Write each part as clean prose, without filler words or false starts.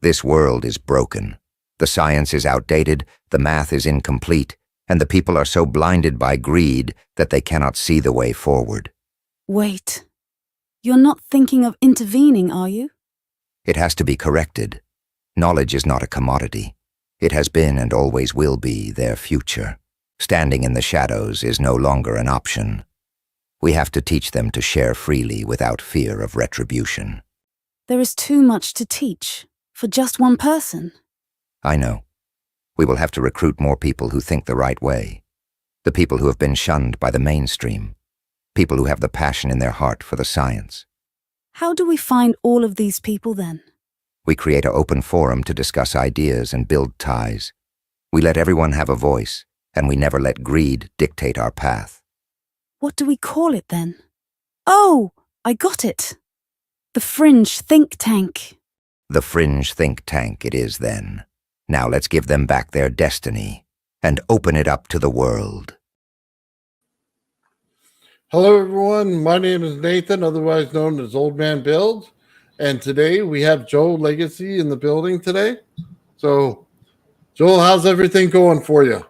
This world is broken. The science is outdated, the math is incomplete, and the people are so blinded by greed that they cannot see the way forward. Wait. You're not thinking of intervening, are you? It has to be corrected. Knowledge is not a commodity. It has been and always will be their future. Standing in the shadows is no longer an option. We have to teach them to share freely without fear of retribution. There is too much to teach for just one person. I know. We will have to recruit more people who think the right way. The people who have been shunned by the mainstream. People who have the passion in their heart for the science. How do we find all of these people then? We create an open forum to discuss ideas and build ties. We let everyone have a voice, and we never let greed dictate our path. What do we call it then? Oh, I got it. The Fringe think tank. The Fringe think tank it is then. Now let's give them back their destiny and open it up to the world. Hello, everyone. My name is Nathan, otherwise known as Old Man Build. And today we have Joel Lagace in the building today. So, Joel, how's everything going for you?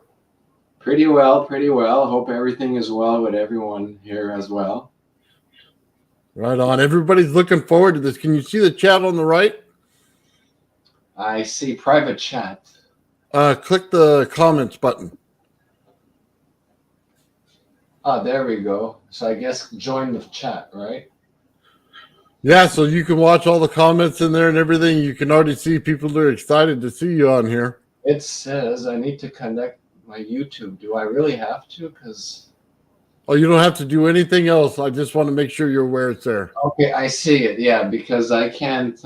Pretty well, pretty well. Hope everything is well with everyone here as well. Right on. Everybody's looking forward to this. Can you see the chat on the right? I see private chat. Click the comments button. Oh, there we go. So I guess join the chat, right? Yeah, so you can watch all the comments in there and everything. You can already see people that are excited to see you on here. It says I need to connect my YouTube. Do I really have to? Oh, you don't have to do anything else. I just want to make sure you're aware it's there. Okay, I see it. Yeah, because I can't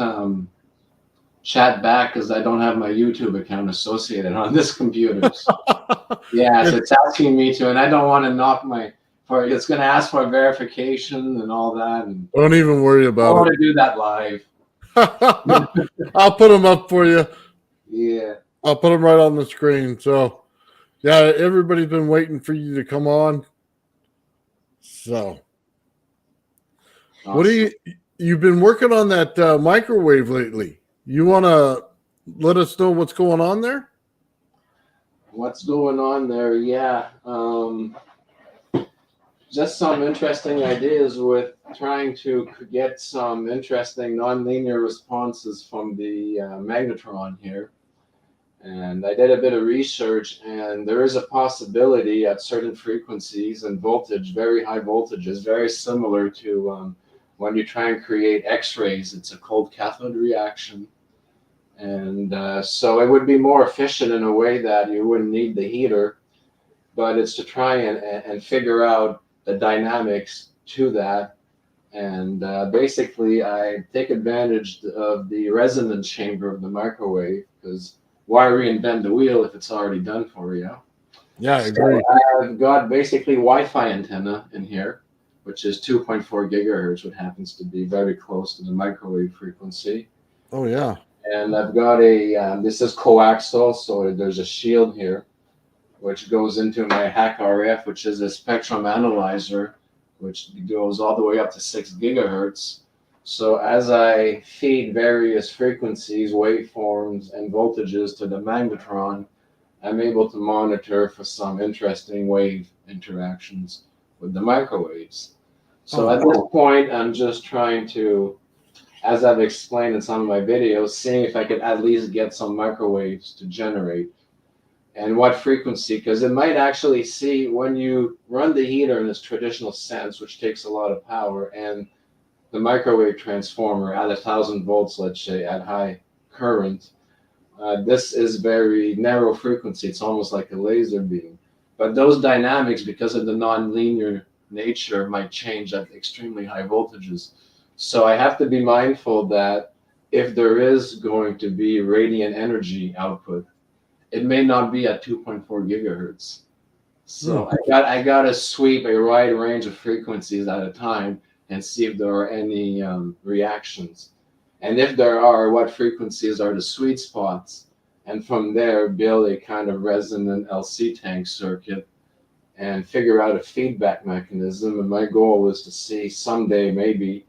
chat back because I don't have my YouTube account associated on this computer. So, yeah, so it's asking me to, and I don't want to knock it's going to ask for verification and all that. And don't even worry I about want it. to do that live. I'll put them up for you. Yeah. I'll put them right on the screen. So, yeah, everybody's been waiting for you to come on. So, Awesome. What do you've been working on that microwave lately? You want to let us know what's going on there? What's going on there? Yeah. Just some interesting ideas with trying to get some interesting nonlinear responses from the magnetron here. And I did a bit of research, and there is a possibility at certain frequencies and voltage, very high voltages, very similar to when you try and create X-rays. It's a cold cathode reaction. And so it would be more efficient in a way that you wouldn't need the heater, but it's to try and figure out the dynamics to that. And basically, I take advantage of the resonance chamber of the microwave, because why reinvent the wheel if it's already done for you? Yeah, I agree. So I've got basically Wi-Fi antenna in here, which is 2.4 gigahertz, which happens to be very close to the microwave frequency. Oh, yeah. And I've got this is coaxial, so there's a shield here, which goes into my Hack RF, which is a spectrum analyzer, which goes all the way up to 6 gigahertz. So as I feed various frequencies, waveforms, and voltages to the magnetron, I'm able to monitor for some interesting wave interactions with the microwaves. So at this point, I'm just trying to, as I've explained in some of my videos, seeing if I could at least get some microwaves to generate. And what frequency, because it might actually see when you run the heater in its traditional sense, which takes a lot of power, and the microwave transformer at 1,000 volts, let's say, at high current, this is very narrow frequency. It's almost like a laser beam. But those dynamics, because of the nonlinear nature, might change at extremely high voltages. So I have to be mindful that if there is going to be radiant energy output, it may not be at 2.4 gigahertz. So I got to sweep a wide range of frequencies at a time and see if there are any reactions. And if there are, what frequencies are the sweet spots? And from there, build a kind of resonant LC tank circuit and figure out a feedback mechanism. And my goal is to see someday maybe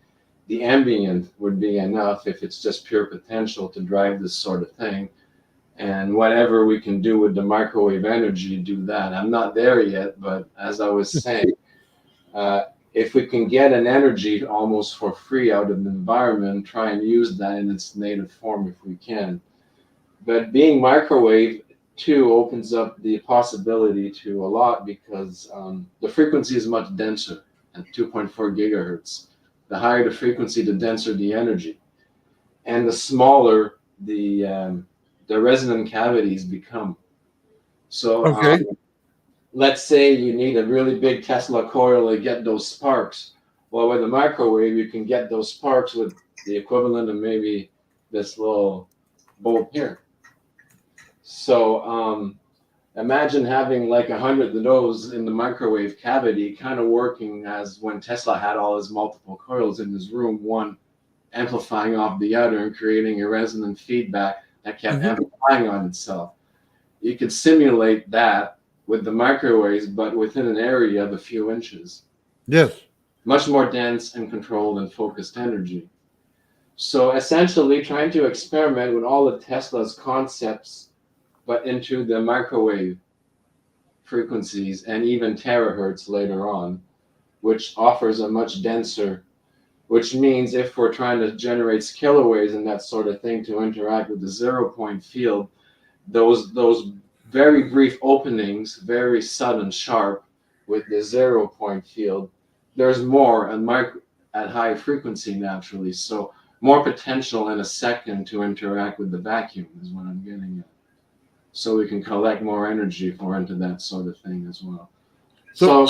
the ambient would be enough if it's just pure potential to drive this sort of thing. And whatever we can do with the microwave energy, do that. I'm not there yet, but as I was saying, if we can get an energy almost for free out of the environment, try and use that in its native form if we can. But being microwave too opens up the possibility to a lot because the frequency is much denser at 2.4 gigahertz. The higher the frequency, the denser the energy, and the smaller the resonant cavities become. So Okay. let's say you need a really big Tesla coil to get those sparks. Well, with a microwave, you can get those sparks with the equivalent of maybe this little bolt here. So imagine having like 100 of those in the microwave cavity, kind of working as when Tesla had all his multiple coils in his room, one amplifying off the other and creating a resonant feedback that kept amplifying on itself. You could simulate that with the microwaves, but within an area of a few inches. Yes. Much more dense and controlled and focused energy. So essentially trying to experiment with all of Tesla's concepts, but into the microwave frequencies and even terahertz later on, which offers a much denser, which means if we're trying to generate scalar waves and that sort of thing to interact with the 0 point field, those very brief openings, very sudden, sharp, with the 0 point field, there's more at high frequency naturally. So more potential in a second to interact with the vacuum is what I'm getting at. So we can collect more energy if we're into that sort of thing as well. So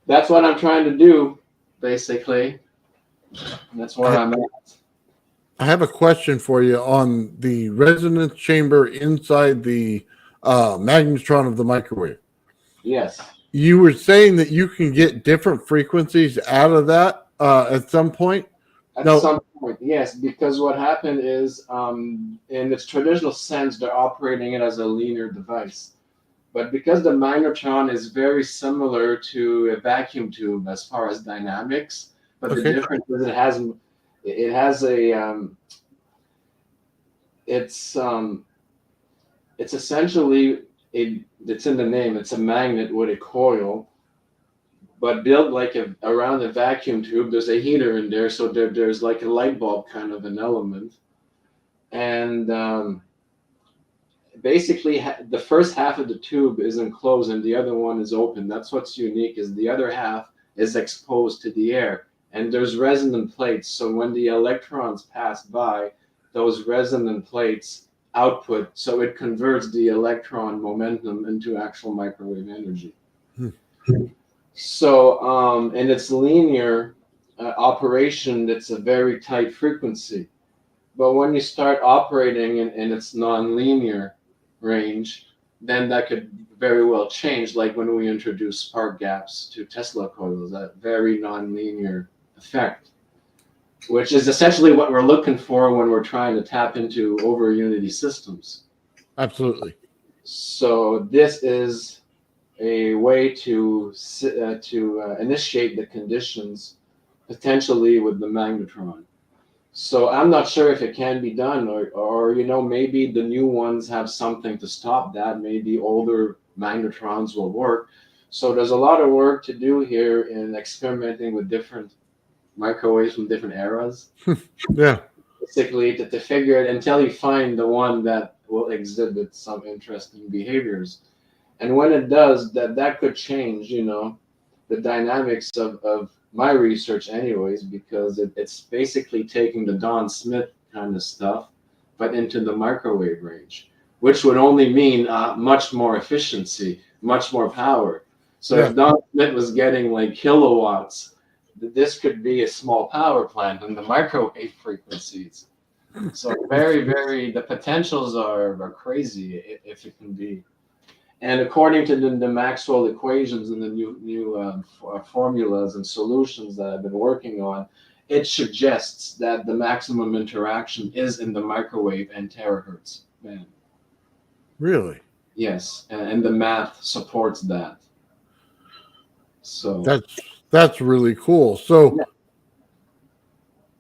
that's what I'm trying to do, basically. That's where I'm at. I have a question for you on the resonance chamber inside the magnetron of the microwave. Yes. You were saying that you can get different frequencies out of that at some point? At some point, yes, because what happened is, in its traditional sense, they're operating it as a linear device. But because the magnetron is very similar to a vacuum tube as far as dynamics, but the difference is it has a it's essentially it's in the name. It's a magnet with a coil, but built like around a vacuum tube. There's a heater in there, so there's like a light bulb kind of an element, and basically the first half of the tube is enclosed and the other one is open. That's what's unique, is the other half is exposed to the air, and there's resonant plates. So when the electrons pass by, those resonant plates output, so it converts the electron momentum into actual microwave energy. So in its linear operation, it's a very tight frequency. But when you start operating in its non-linear range, then that could very well change, like when we introduce spark gaps to Tesla coils, that very non-linear effect, which is essentially what we're looking for when we're trying to tap into over unity systems. Absolutely. So this is a way to initiate the conditions potentially with the magnetron. So I'm not sure if it can be done, or maybe the new ones have something to stop that. Maybe older magnetrons will work. So there's a lot of work to do here in experimenting with different microwaves from different eras. Yeah. Basically, to figure it until you find the one that will exhibit some interesting behaviors. And when it does, that could change, the dynamics of my research anyways, because it's basically taking the Don Smith kind of stuff, but into the microwave range, which would only mean much more efficiency, much more power. So if Don Smith was getting like kilowatts, this could be a small power plant in the microwave frequencies. So very, very, the potentials are crazy if it can be. And according to the Maxwell equations and the new formulas and solutions that I've been working on, it suggests that the maximum interaction is in the microwave and terahertz band. Really? Yes, and the math supports that. So that's really cool. So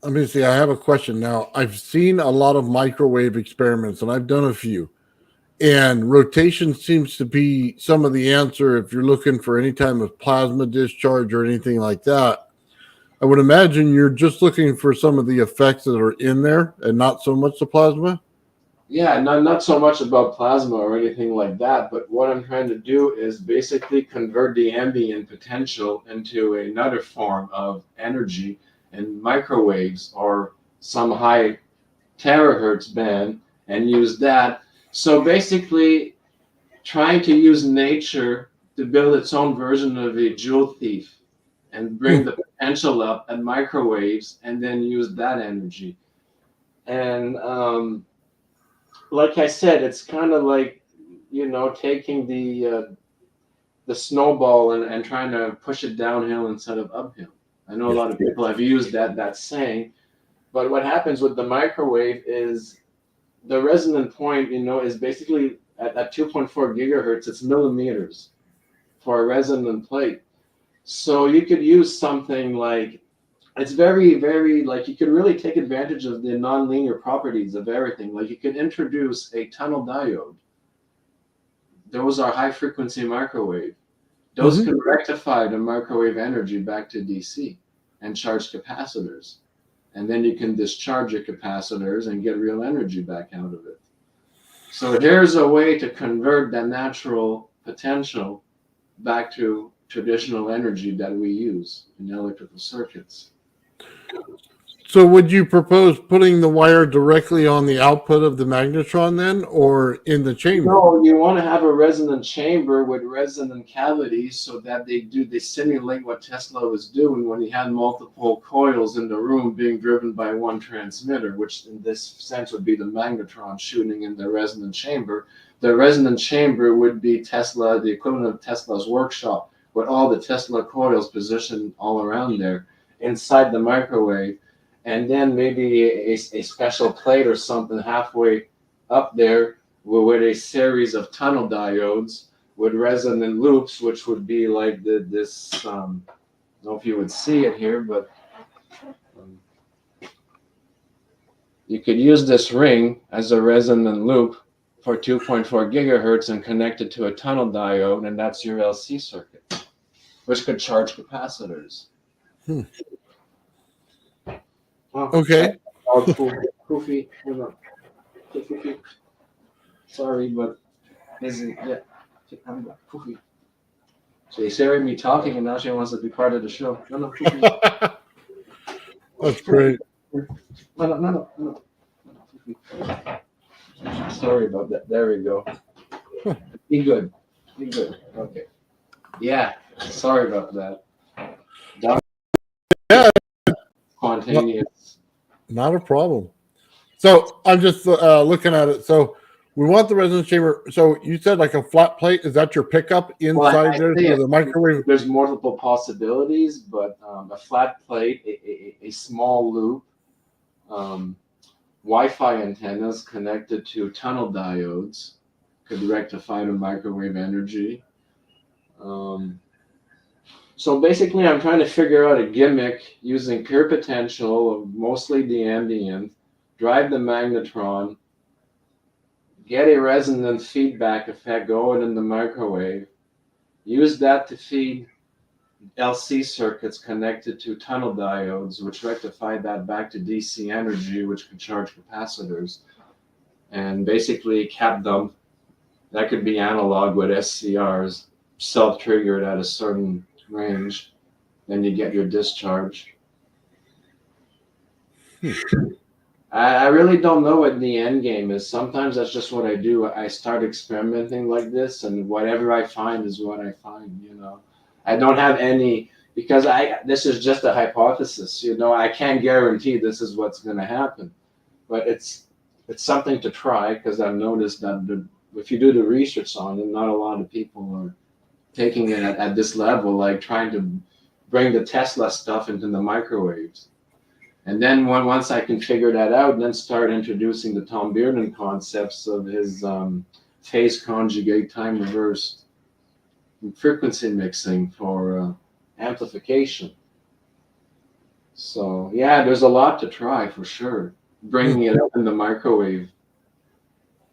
Let me see. I have a question now. I've seen a lot of microwave experiments, and I've done a few. And rotation seems to be some of the answer if you're looking for any time of plasma discharge or anything like that. I would imagine you're just looking for some of the effects that are in there and not so much the plasma. Yeah, not so much about plasma or anything like that, but what I'm trying to do is basically convert the ambient potential into another form of energy, and microwaves or some high terahertz band, and use that. So basically, trying to use nature to build its own version of a jewel thief and bring the potential up at microwaves and then use that energy. And like I said, it's kind of like, taking the snowball and trying to push it downhill instead of uphill. I know a lot of people have used that saying, but what happens with the microwave is the resonant point, is basically at 2.4 gigahertz. It's millimeters for a resonant plate. So you could use something like, it's very, very, like, you could really take advantage of the nonlinear properties of everything. Like, you could introduce a tunnel diode. Those are high frequency microwave. Those can rectify the microwave energy back to DC and charge capacitors. And then you can discharge your capacitors and get real energy back out of it. So here's a way to convert that natural potential back to traditional energy that we use in electrical circuits. So, would you propose putting the wire directly on the output of the magnetron then, or in the chamber? No, you want to have a resonant chamber with resonant cavities so that they simulate what Tesla was doing when he had multiple coils in the room being driven by one transmitter, which in this sense would be the magnetron shooting in the resonant chamber. The resonant chamber would be Tesla, the equivalent of Tesla's workshop, with all the Tesla coils positioned all around there inside the microwave. And then maybe a special plate or something halfway up there with a series of tunnel diodes with resonant loops, which would be like this. I don't know if you would see it here, but you could use this ring as a resonant loop for 2.4 gigahertz and connect it to a tunnel diode, and that's your LC circuit, which could charge capacitors. Okay. Poofy. Sorry, but busy. Yeah, I'm Poofy. So she's hearing me talking, and now she wants to be part of the show. No, Poofy. That's great. No, Poofy. Sorry about that. There we go. Be good. Okay. Yeah. Sorry about that. Yeah. Spontaneous. Not a problem. So I'm just looking at it. So we want the resonance chamber. So you said like a flat plate. Is that your pickup inside there for the microwave? There's multiple possibilities, but a flat plate, a small loop, Wi-Fi antennas connected to tunnel diodes could rectify the microwave energy. So basically, I'm trying to figure out a gimmick using pure potential, mostly the ambient, drive the magnetron, get a resonant feedback effect going in the microwave, use that to feed LC circuits connected to tunnel diodes, which rectify that back to DC energy, which could charge capacitors, and basically cap dump. That could be analog with SCRs, self-triggered at a certain range. Then you get your discharge. I really don't know what the end game is. Sometimes that's just what I do. I start experimenting like this, and whatever I find is what I find, I don't have any, because this is just a hypothesis, I can't guarantee this is what's going to happen. But it's something to try, because I've noticed that if you do the research on it, not a lot of people are taking it at this level, like trying to bring the Tesla stuff into the microwaves. And then once I can figure that out, then start introducing the Tom Bearden concepts of his phase conjugate time reversed frequency mixing for amplification. So yeah, there's a lot to try for sure. Bringing it up in the microwave.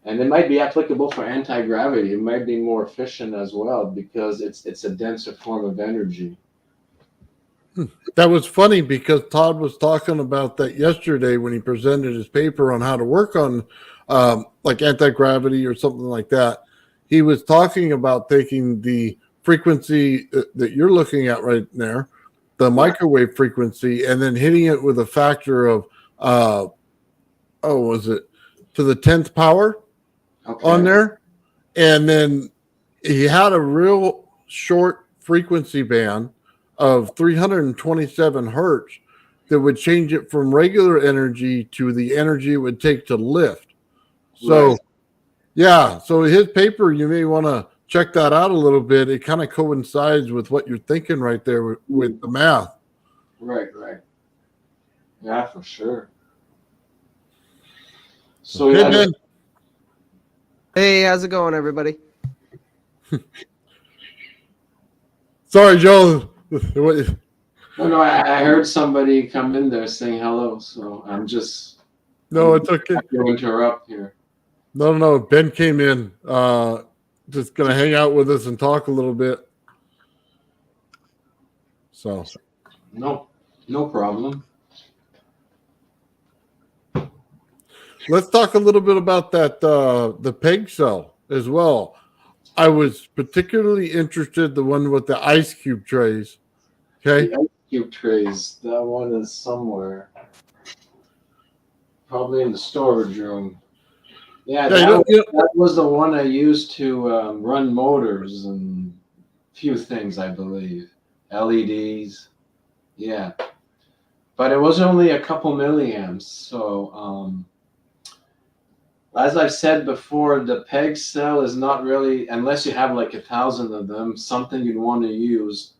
And it might be applicable for anti-gravity. It might be more efficient as well because it's a denser form of energy. That was funny because Todd was talking about that yesterday when he presented his paper on how to work on like anti-gravity or something like that. He was talking about taking the frequency that you're looking at right there, the microwave frequency, and then hitting it with a factor of, was it to the 10th power on Okay. there? And then he had a real short frequency band of 327 hertz that would change it from regular energy to the energy it would take to lift. So, Right. yeah, so his paper, you may want to check that out a little bit. It kind of coincides with what you're thinking right there with the math. Right, right. Yeah, for sure. So Hey, yeah, Ben. Hey, how's it going, everybody? Sorry, Joel. no, I heard somebody come in there saying hello, so No, I'm it's okay. not going to interrupt here. No. Ben came in. Just going to hang out with us and talk a little bit. So, No problem. let's talk a little bit about that the peg cell as well. I was particularly interested the one with the ice cube trays. Okay. The ice cube trays, that one is somewhere. Probably in the storage room. Yeah, Yeah, that was the one I used to run motors and few things, I believe. LEDs. Yeah. But it was only a couple milliamps. So, as I've said before, the peg cell is not really, unless you have like 1,000 of them, something you'd want to use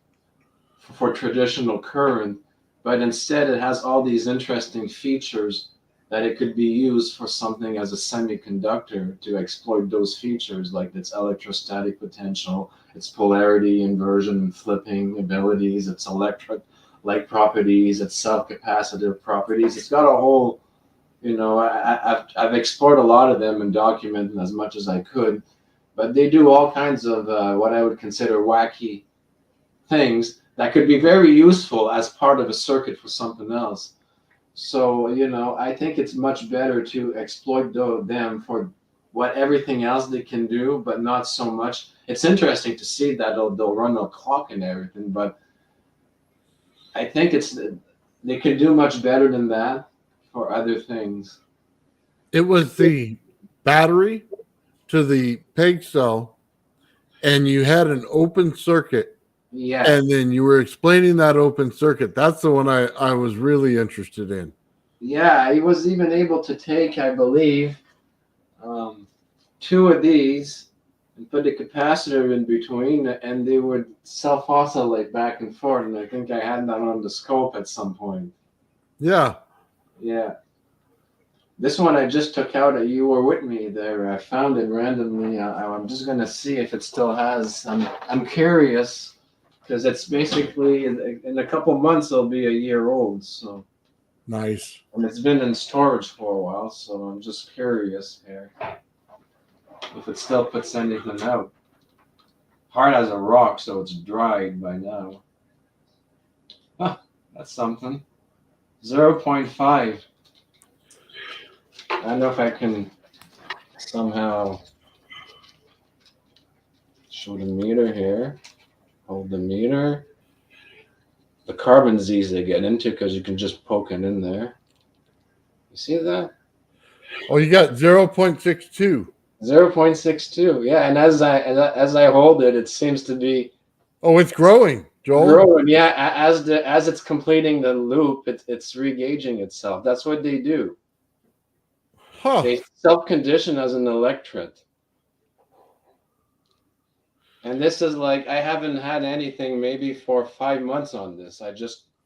for traditional current. But instead, it has all these interesting features that it could be used for something as a semiconductor to exploit those features, like its electrostatic potential, its polarity inversion and flipping abilities, its electric like properties, its self-capacitive properties. It's got a whole, I've explored a lot of them and documented as much as I could, but they do all kinds of what I would consider wacky things that could be very useful as part of a circuit for something else. So, I think it's much better to exploit them for what everything else they can do, but not so much. It's interesting to see that they'll run a clock and everything, but I think they can do much better than that for other things. it was the battery to the peg cell, and you had an open circuit, Yeah, and then you were explaining that open circuit. That's the one I was really interested in. yeah. He was even able to take, I believe, two of these and put a capacitor in between, and they would self-oscillate back and forth. And I think I had that on the scope at some point. Yeah. Yeah. This one I just took out. You were with me there. I found it randomly. I'm just gonna see if it still has. I'm curious because it's basically in a couple months it'll be a year old. So Nice. and it's been in storage for a while. So I'm just curious here if it still puts anything out. Hard as a rock, so it's dried by now. Huh, that's something. 0.5. I don't know if I can somehow show the meter here. Hold the meter. The carbon's easy to get into because you can just poke it in there. You see that? Oh, you got 0.62. 0.62. Yeah, and as I hold it, it seems to be Oh, it's growing, Joel. growing. Yeah, as it's completing the loop, it's regauging itself. That's what they do. Huh. They self-condition as an electret. And this is like, I haven't had anything maybe for 5 months on this.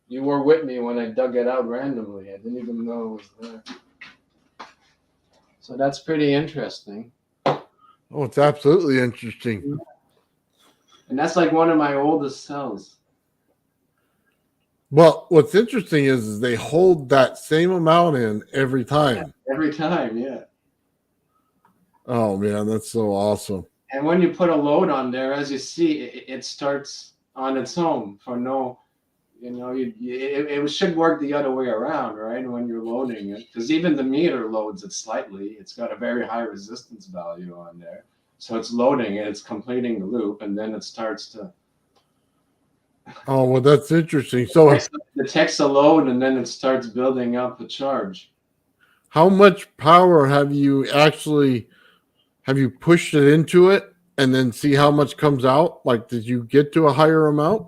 You were with me when I dug it out randomly. I didn't even know it was there. So that's pretty interesting. Oh, it's absolutely interesting. And that's like one of my oldest cells. Well, what's interesting is they hold that same amount in every time. Every time, yeah. Oh man, that's so awesome. And when you put a load on there, as you see, it starts on its own for no, it should work the other way around, right? When you're loading it, because even the meter loads it slightly. It's got a very high resistance value on there. So it's loading it, it's completing the loop, and then it starts to Oh well, that's interesting. So, detects a load, and then it starts building up the charge. how much power have you pushed it into it and then see how much comes out? Like, did you get to a higher amount?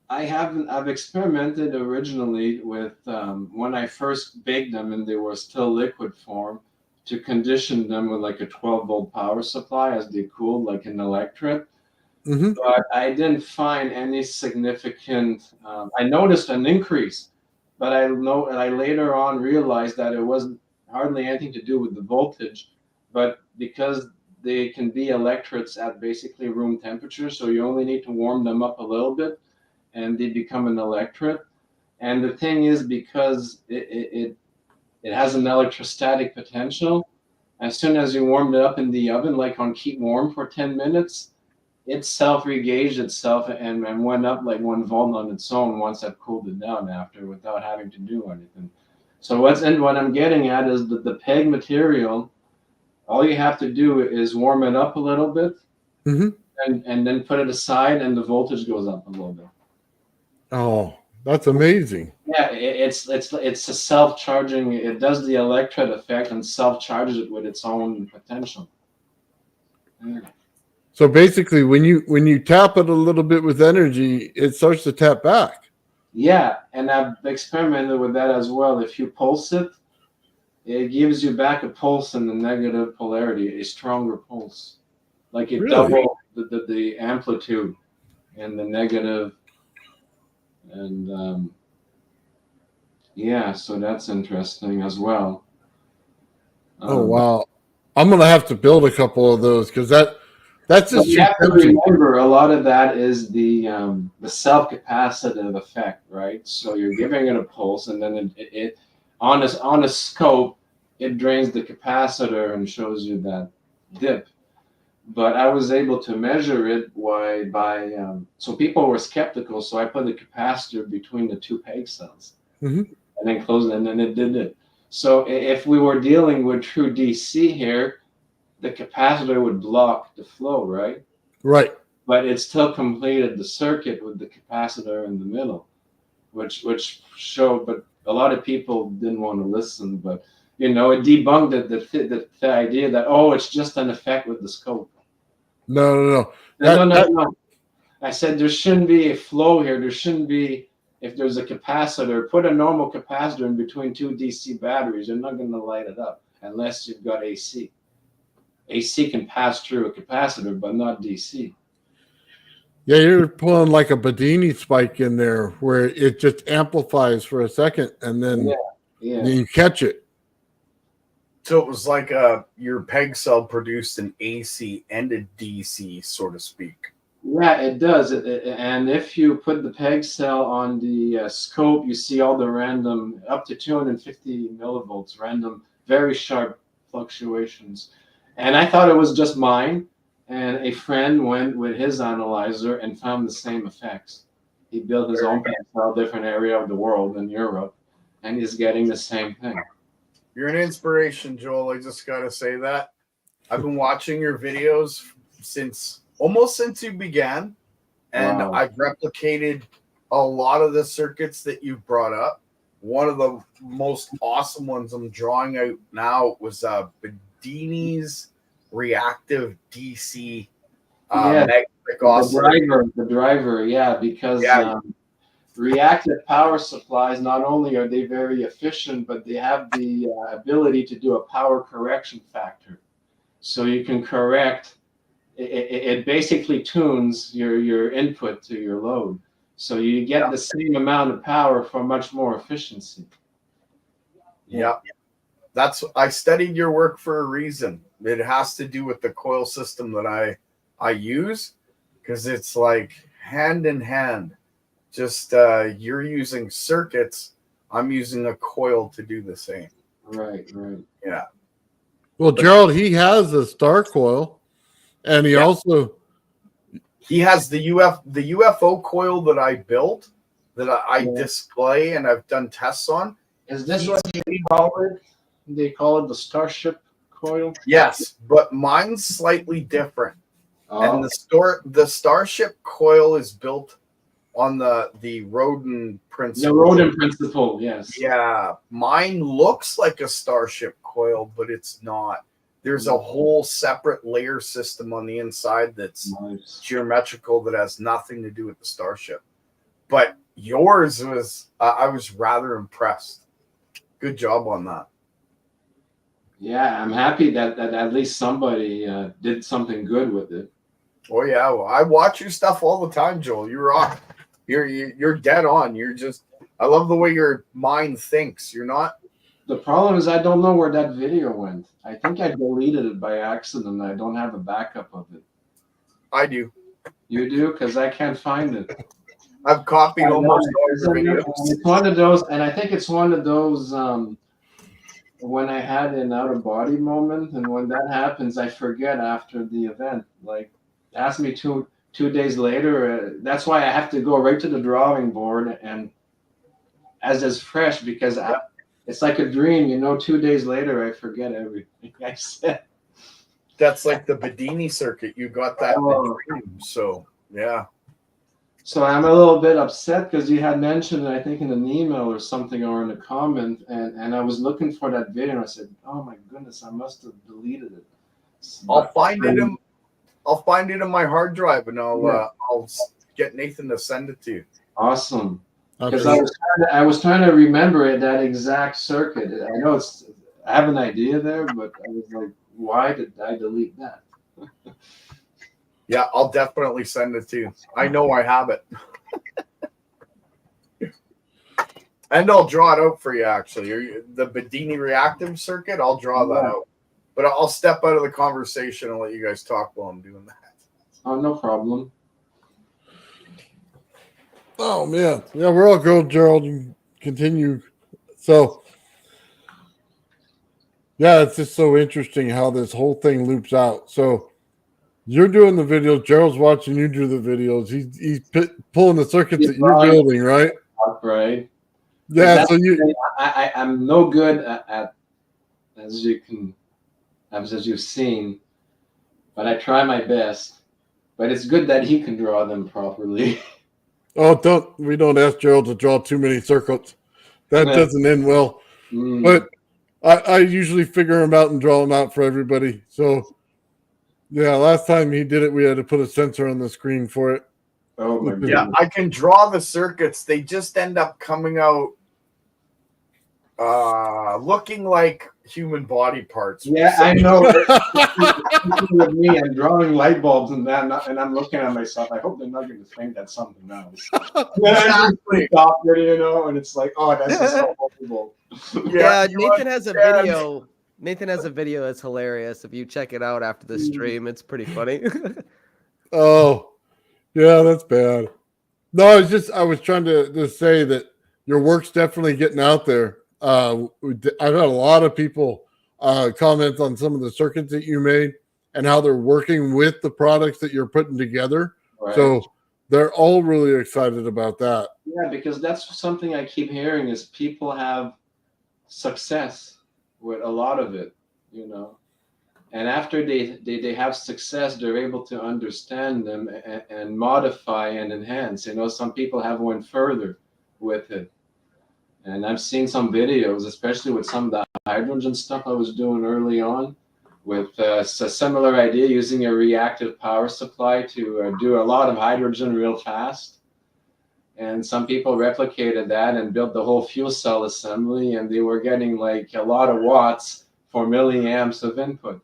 I haven't. I've experimented originally with when I first baked them and they were still liquid form, to condition them with like a 12-volt power supply as they cooled, like an electric. Mm-hmm. But I didn't find any significant. I noticed an increase, but I later on realized that it wasn't hardly anything to do with the voltage, but because they can be electrodes at basically room temperature, so you only need to warm them up a little bit, and they become an electrode. And the thing is, because it has an electrostatic potential, as soon as you warmed it up in the oven, like on keep warm for 10 minutes, it self-regauged itself and went up like 1 volt on its own once I've cooled it down after without having to do anything. So what I'm getting at is that the peg material, all you have to do is warm it up a little bit, Mm-hmm. and then put it aside, and the voltage goes up a little bit. Oh, that's amazing. Yeah, it's a self-charging. It does the electrode effect and self-charges it with its own potential. Yeah. So basically, when you tap it a little bit with energy, it starts to tap back. Yeah, and I've experimented with that as well. If you pulse it, it gives you back a pulse in the negative polarity, a stronger pulse. Like it Really? double the amplitude in the negative. And yeah, so that's interesting as well. Oh Um, wow. I'm gonna have to build a couple of those because that's but just you too have to tempting. remember a lot of that is the self-capacitive effect, right? So you're giving it a pulse, and then it on a scope, it drains the capacitor and shows you that dip. But I was able to measure it by so people were skeptical, so I put a capacitor between the two peg cells, Mm-hmm. and then closed it, and then it did it. So if we were dealing with true DC here, the capacitor would block the flow, right? Right. But it still completed the circuit with the capacitor in the middle, which showed. But a lot of people didn't want to listen. But it debunked the idea that, oh, it's just an effect with the scope. No, no, no. No, That no, that no. I said there shouldn't be a flow here. There shouldn't be. If there's a capacitor, put a normal capacitor in between two DC batteries. You're not going to light it up unless you've got AC. AC can pass through a capacitor, but not DC. yeah, you're pulling like a Bedini spike in there where it just amplifies for a second and Yeah, then yeah. you catch it. So it was like your peg cell produced an AC and a DC, so to speak. Yeah, it does. And if you put the peg cell on the scope, you see all the random, up to 250 millivolts, random, very sharp fluctuations. And I thought it was just mine. And a friend went with his analyzer and found the same effects. He built his own peg cell, different area of the world in Europe, and he's getting the same thing. You're an inspiration, Joel. I just got to say that. I've been watching your videos almost since you began, and Wow. I've replicated a lot of the circuits that you've brought up. One of the most awesome ones I'm drawing out now was Bedini's reactive DC Yeah, magnetic oscillator. the driver, yeah, because Yeah. reactive power supplies, not only are they very efficient, but they have the ability to do a power correction factor. So you can correct, it basically tunes your input to your load. So you get the same amount of power for much more efficiency. Yeah. I studied your work for a reason. It has to do with the coil system that I use, because it's like hand in hand. Just you're using circuits. I'm using a coil to do the same. Right. Yeah. Well, Gerald, he has a star coil, and he also He has the UFO coil that I built that I display and I've done tests on. Is this what they call it? They call it the Starship coil. Yes, but mine's slightly different. And Oh, the Starship coil is built on the Rodin the principle. Rodin principle. Yes. Yeah, mine looks like a Starship coil, but it's not. There's a whole separate layer system on the inside that's Nice. geometrical that has nothing to do with the Starship. But yours was, I was rather impressed. Good job on that. Yeah, I'm happy that at least somebody did something good with it. Oh yeah, well, I watch your stuff all the time, Joel. You're rock. You're dead on. You're just. I love the way your mind thinks. You're not. The problem is I don't know where that video went. I think I deleted it by accident. I don't have a backup of it. I do. You do? Because I can't find it. I've copied almost all your videos. It's one of those, and I think it's one of those when I had an out of body moment, and when that happens, I forget after the event. Like, ask me two days later. That's why I have to go right to the drawing board and as is fresh because it's like a dream, 2 days later, I forget everything I said. That's like the Bedini circuit. You got that in the dream. So, yeah. So I'm a little bit upset because you had mentioned it, I think, in an email or something or in a comment, and I was looking for that video. And I said, "Oh my goodness, I must have deleted it." I'll find it in my hard drive, and I'll get Nathan to send it to you. Awesome. Because I was trying to remember that exact circuit. I know I have an idea there, but I was like, why did I delete that? Yeah, I'll definitely send it to you. I know I have it. And I'll draw it out for you, actually. The Bedini reactive circuit, I'll draw that out. But I'll step out of the conversation and let you guys talk while I'm doing that. Oh, no problem. Oh man, yeah, we're all good, Gerald. You continue. So, yeah, it's just so interesting how this whole thing loops out. So, you're doing the videos. Gerald's watching you do the videos. He's pulling the circuits that you're building, right? Right. Yeah. So I'm no good at as you've seen, but I try my best. But it's good that he can draw them properly. Oh, we don't ask Gerald to draw too many circles. That doesn't end well. But I usually figure them out and draw them out for everybody. So, yeah, last time he did it, we had to put a sensor on the screen for it. Oh my goodness. Yeah, I can draw the circuits. They just end up coming out looking like human body parts. Yeah, I know. With me, I'm drawing light bulbs and that, and I'm looking at myself. I hope they're not going to think that's something else. Exactly. And it's like, oh, that's just so horrible. Yeah, Nathan has a video. Nathan has a video that's hilarious. If you check it out after the stream, it's pretty funny. Oh, yeah, that's bad. No, I was trying to say that your work's definitely getting out there. I've had a lot of people comment on some of the circuits that you made and how they're working with the products that you're putting together. Right. So they're all really excited about that. Yeah, because that's something I keep hearing is people have success with a lot of it, and after they have success, they're able to understand them and modify and enhance. Some people have went further with it. And I've seen some videos, especially with some of the hydrogen stuff I was doing early on, with a similar idea, using a reactive power supply to do a lot of hydrogen real fast. And some people replicated that and built the whole fuel cell assembly, and they were getting like a lot of watts for milliamps of input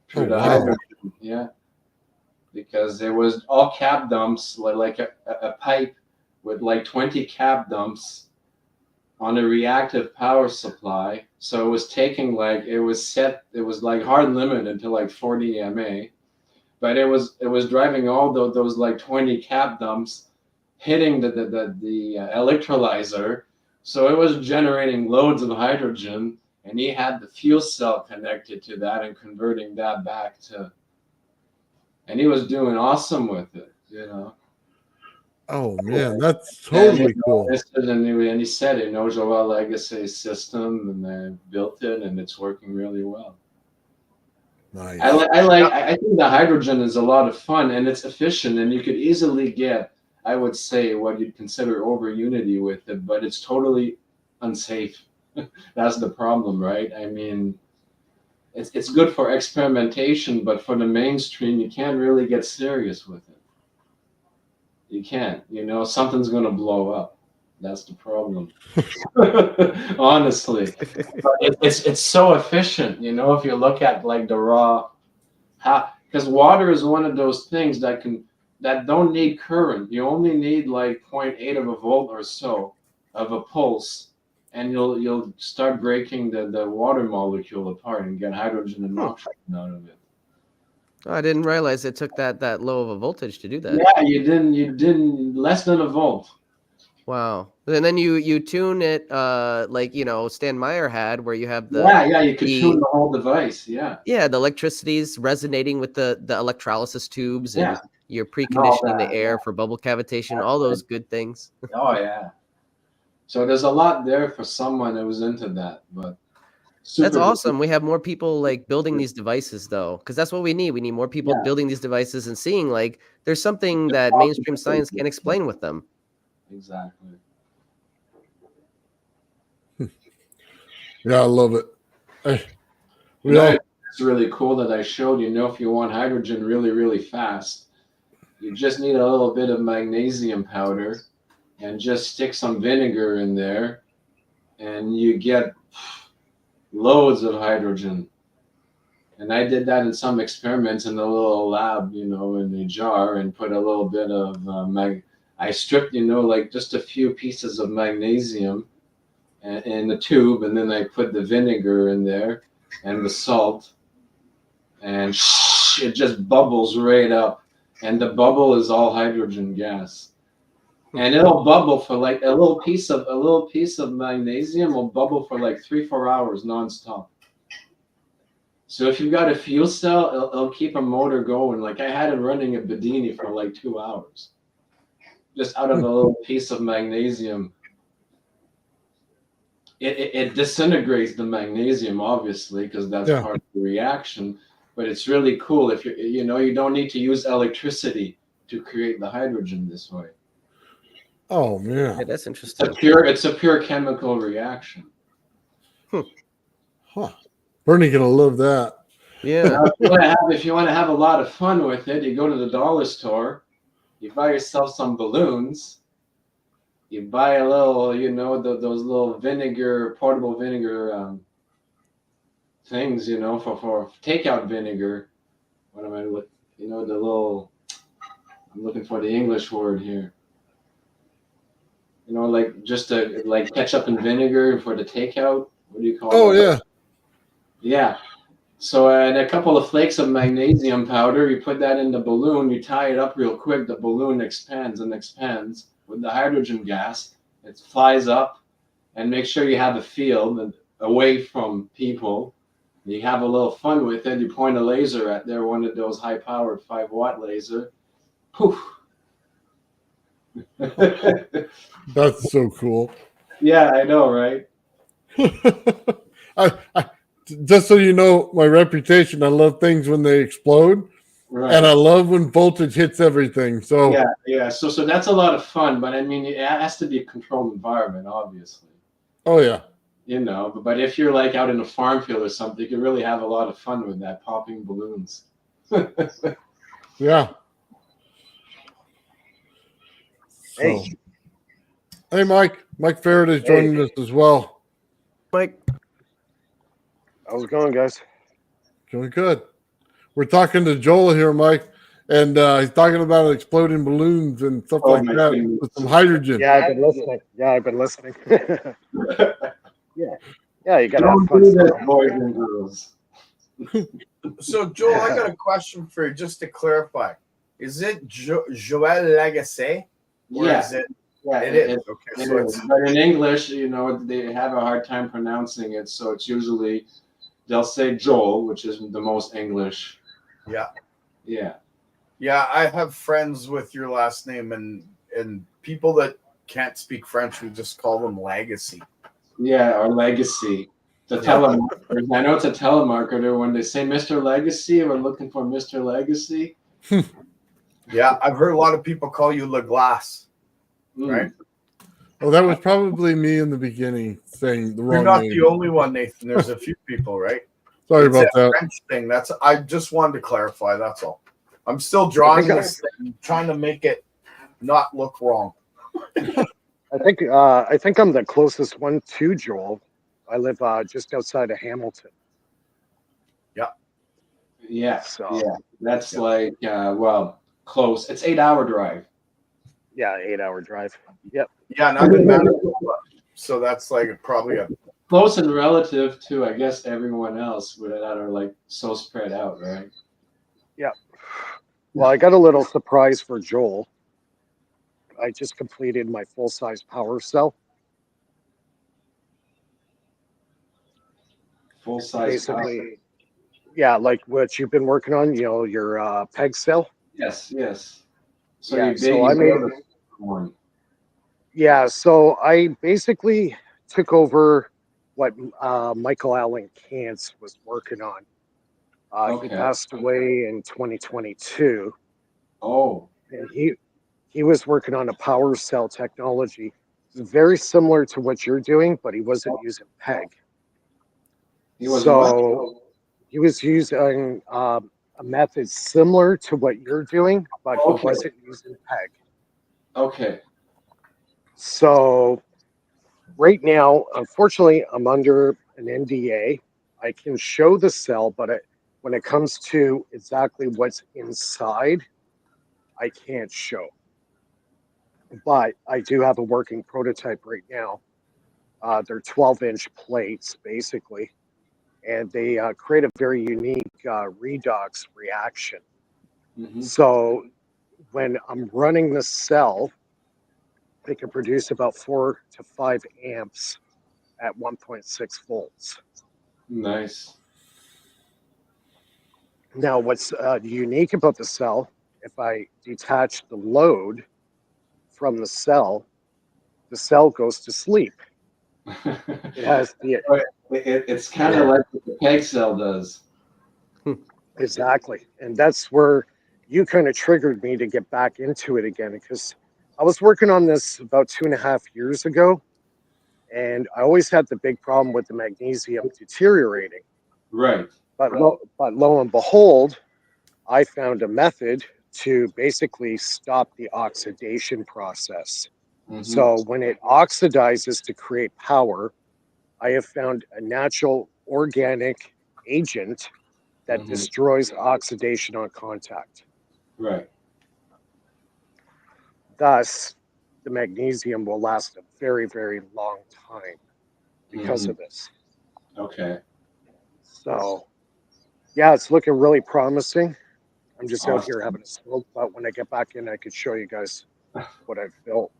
through the hydrogen. Yeah, because there was all cap dumps, like a pipe with like 20 cap dumps on a reactive power supply. So it was taking it was like hard limited to like 40 MA, but it was driving all those like 20 cap dumps hitting the electrolyzer. So it was generating loads of hydrogen, and he had the fuel cell connected to that and converting that back to, and he was doing awesome with it, you know. Oh man, that's And, totally cool. and he said it knows Joel Lagace's system, and they built it, and it's working really well. Nice. I think the hydrogen is a lot of fun, and it's efficient, and you could easily get, I would say, what you'd consider over unity with it, but it's totally unsafe. That's the problem, right? I mean, it's good for experimentation, but for the mainstream, you can't really get serious with it. You can't, you know, something's going to blow up. That's the problem. Honestly, but it's so efficient, you know. If you look at like the raw, because water is one of those things that don't need current. You only need like 0.8 of a volt or so of a pulse, and you'll start breaking the water molecule apart and get hydrogen and oxygen out of it. Oh, I didn't realize it took that low of a voltage to do that. Yeah, you didn't less than a volt. Wow. And then you tune it like, you know, Stan Meyer had, where you have the You could tune the whole device. Yeah, the electricity's resonating with the electrolysis tubes, and yeah. you're preconditioning the that, air for bubble cavitation, all those good things. Oh yeah. So there's a lot there for someone who was into that, but That's awesome. We have more people like building these devices, though, because that's what we need. We need more people building these devices and seeing like there's something that mainstream science can't explain with them. Exactly. Yeah, I love it. It's really cool that I showed you. Know, if you want hydrogen really, really fast, you just need a little bit of magnesium powder and just stick some vinegar in there, and you get loads of hydrogen. And I did that in some experiments in a little lab, you know, in a jar, and put a little bit of I stripped, you know, like just a few pieces of magnesium in the tube, and then I put the vinegar in there and the salt, and it just bubbles right up, and the bubble is all hydrogen gas, and it'll bubble for like a little piece of magnesium will bubble for like 3-4 hours nonstop. So if you've got a fuel cell, it'll keep a motor going. Like I had it running at Bedini for like 2 hours, just out of a little piece of magnesium. It disintegrates the magnesium, obviously, because that's part of the reaction. But it's really cool if you don't need to use electricity to create the hydrogen this way. Oh man, yeah, that's interesting. It's a pure chemical reaction. Bernie gonna love that. Yeah. Now, if you want to have a lot of fun with it, you go to the dollar store, you buy yourself some balloons. You buy a little, you know, those little portable vinegar things, you know, for takeout vinegar. What am I looking? You know, I'm looking for the English word here. You know, like just like ketchup and vinegar for the takeout. What do you call it? Oh yeah. Yeah. So and a couple of flakes of magnesium powder. You put that in the balloon. You tie it up real quick. The balloon expands and expands with the hydrogen gas. It flies up, and make sure you have a field away from people. You have a little fun with it. You point a laser at there, one of those high-powered 5-watt laser. Poof. That's so cool. Yeah, I know, right? I just so you know, my reputation. I love things when they explode, Right. and I love when voltage hits everything. So yeah. So that's a lot of fun, but I mean, it has to be a controlled environment, obviously. Oh yeah. You know, but if you're like out in a farm field or something, you can really have a lot of fun with that, popping balloons. Yeah. So, hey, Mike. Mike Faraday's joining us as well. Mike, how's it going, guys? Doing good. We're talking to Joel here, Mike, and he's talking about exploding balloons and stuff like that with some hydrogen. Yeah, I've been listening. Yeah, you gotta have Don't do fun. that, boys and girls. So, Joel, I got a question for you, just to clarify. Is it Joel Lagace? Or Yeah, is it? yeah, It is. it- Okay, it so is. it's But in English, they have a hard time pronouncing it, so it's usually they'll say Joel, which is the most English. yeah. Yeah. Yeah, I have friends with your last name and people that can't speak French, we just call them Lagacy. Yeah, or Legacy. The Yeah. telemarketer. I know it's a telemarketer. When they say Mr. Legacy, we're looking for Mr. Legacy. Yeah, I've heard a lot of people call you Laglace. Right. Oh, that was probably me in the beginning saying the You're wrong not name. the only one, Nathan. There's a few people, right? Sorry It's about a that. French thing. I just wanted to clarify. That's all. I'm still drawing this thing, trying to make it not look wrong. I think I'm the closest one to Joel. I live just outside of Hamilton. Yeah, So yeah. That's Yeah. like well, close. It's 8-hour drive. yeah, 8-hour drive. Yep. Yeah, and I'm in Manitoba, so that's like probably a Close and relative to, I guess, everyone else that are like so spread out, right? Yep. Well, I got a little surprise for Joel. I just completed my full-size power cell. Full size. Basically, yeah, like what you've been working on, your peg cell. Yes, yes. So Yeah, you so I made build one. Yeah, so I basically took over what Michael Allen Kantz was working on. He Okay. passed away in 2022, Oh, and he was working on a power cell technology. It's very similar to what you're doing, but he wasn't using PEG. he was what? So he was using a method similar to what you're doing, but he Okay. wasn't using PEG. Okay. So right now, unfortunately, I'm under an NDA. I can show the cell, but when it comes to exactly what's inside, I can't show. But I do have a working prototype right now. They're 12-inch plates, basically, and they create a very unique redox reaction. Mhm. So when I'm running the cell, they can produce about 4 to 5 amps at 1.6 volts. Nice. Now, what's unique about the cell, if I detach the load from the cell goes to sleep. It has the It's kind of like what the peg cell does. exactly, and that's where you kind of triggered me to get back into it again because I was working on this about 2.5 years ago, and I always had the big problem with the magnesium deteriorating. Right. But lo and behold, I found a method to basically stop the oxidation process. Mhm. So when it oxidizes to create power, I have found a natural organic agent that Mhm. destroys oxidation on contact. Right. Thus, the magnesium will last a very, very long time because Mhm. of this. Okay. So, yeah, it's looking really promising. I'm just out here Awesome. having a smoke, but when I get back in, I could show you guys what I've built.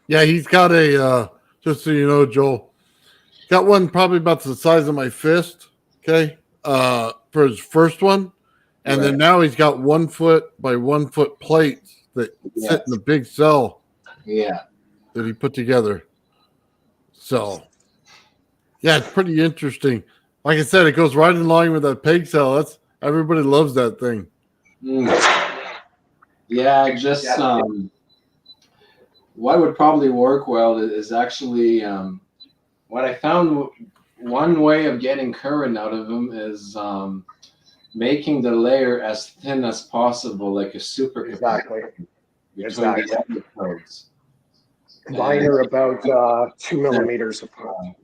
Yeah, he's got a just so you know, Joel, got one probably about the size of my fist. Okay, for his first one, and then Right. now he's got 1 foot by 1 foot plates that sit in the big cell Yeah. that he put together. So, yeah, it's pretty interesting. Like I said, it goes right in line with that peg cell. That's everybody loves that thing. Mm. Yeah. Just what would probably work well is actually what I found. One way of getting current out of them is making the layer as thin as possible, like a superconductor Exactly. between the electrodes. Mine are about 2 millimeters apart.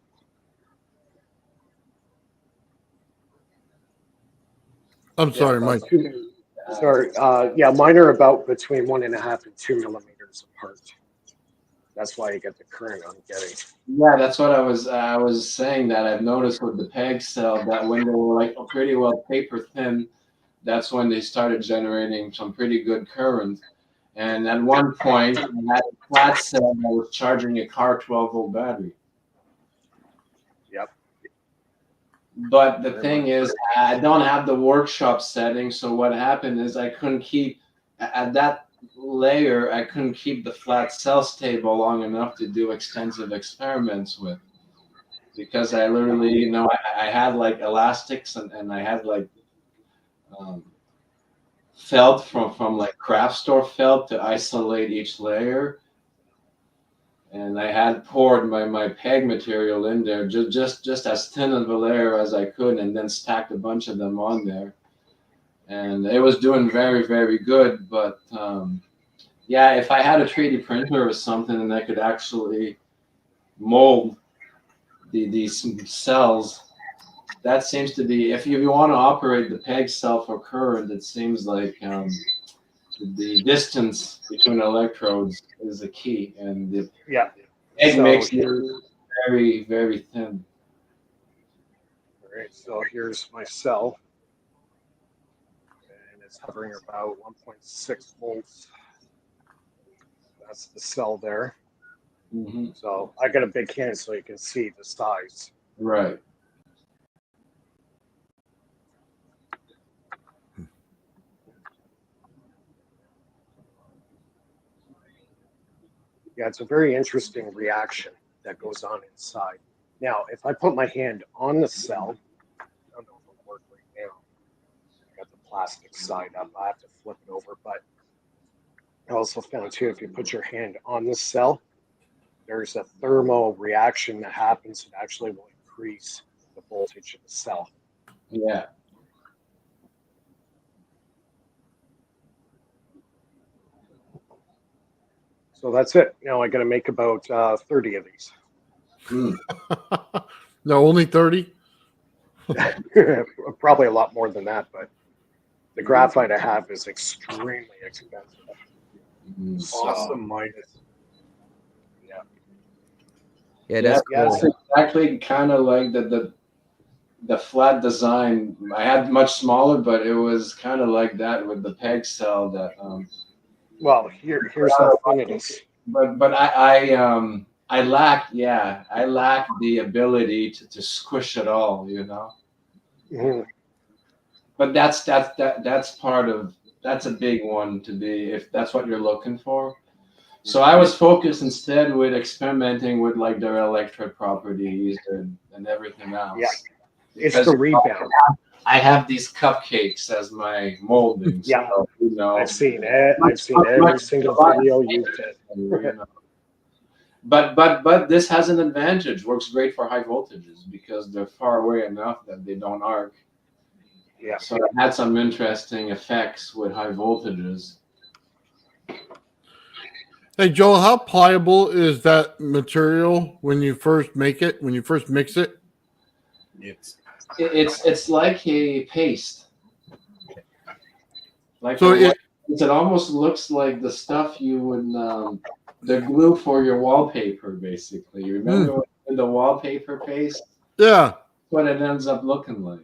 I'm sorry, about Mike. Sorry. Yeah, mine are about between 1.5 and 2 millimeters apart. That's why you get the current I'm getting. Yeah, that's what I was saying that I've noticed with the peg cell that when they were like pretty well paper thin, that's when they started generating some pretty good current. And at one point, I had a flat cell that was charging a car 12-volt battery. Yep. But the thing is, I don't have the workshop setting. So what happened is I couldn't keep, at that layer, I couldn't keep the flat cell stable long enough to do extensive experiments with. Because I literally, you know, I had like elastics and I had like felt from like craft store felt to isolate each layer. And I had poured my peg material in there, just as thin of a layer as I could, and then stacked a bunch of them on there. And it was doing very, very good. But yeah, if I had a 3D printer or something and I could actually mold these cells, that seems to be, if you want to operate the peg cell for current, it seems like the distance between electrodes is a key, and the egg So makes it very, very thin. All right, so here's my cell, and it's hovering about 1.6 volts. That's the cell there. Mm-hmm. So I got a big hand so you can see the size. Right. Yeah, it's a very interesting reaction that goes on inside. Now, if I put my hand on the cell, I don't know if it'll work right now. I got the plastic side up. I have to flip it over, but I also found too, if you put your hand on the cell, there's a thermal reaction that happens that actually will increase the voltage of the cell. Yeah. So that's it. Now I got to make about 30 of these. No, only 30? Probably a lot more than that, but the graphite I have is extremely expensive. Awesome, Mike. Yeah. Yeah, that's Yeah, cool. That's exactly kind of like the flat design. I had much smaller, but it was kind of like that with the peg cell. That well, here's the thing it is. but I lack the ability to squish it all, you know. Mhm. But that's part of, that's a big one to be, if that's what you're looking for. So I was focused instead with experimenting with like their electric properties and everything else. Yeah. It's Because the rebound. I have these cupcakes as my moldings. Yeah. So, you know, I've seen it. I've seen every single video you did. you know. But this has an advantage. Works great for high voltages because they're far away enough that they don't arc. Yeah. So it had some interesting effects with high voltages. Hey, Joel, how pliable is that material when you first make it, when you first mix it? It's like a paste. Like So it almost looks like the stuff you would the glue for your wallpaper, basically. You remember the wallpaper paste? Yeah. What it ends up looking like.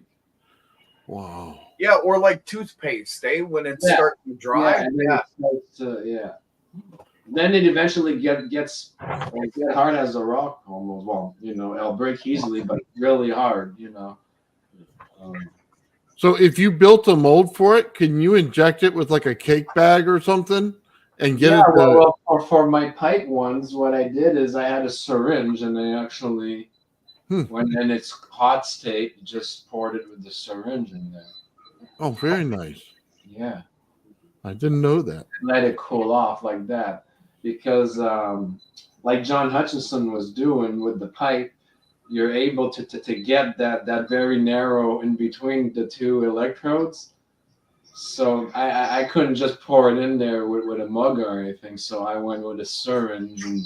Wow. Yeah, or like toothpaste, when it's starting to dry. Yeah, and then it starts to, then it eventually gets hard as a rock almost. Well, you know, it'll break easily, but really hard, you know. So if you built a mold for it, can you inject it with like a cake bag or something and get it? Well, for my pipe ones, what I did is I had a syringe, and I actually, when in its hot state, just poured it with the syringe in there. Oh, very nice. Yeah. I didn't know that. Let it cool off like that. Because like John Hutchinson was doing with the pipe, you're able to get that very narrow in between the two electrodes. So I couldn't just pour it in there with a mug or anything. So I went with a syringe and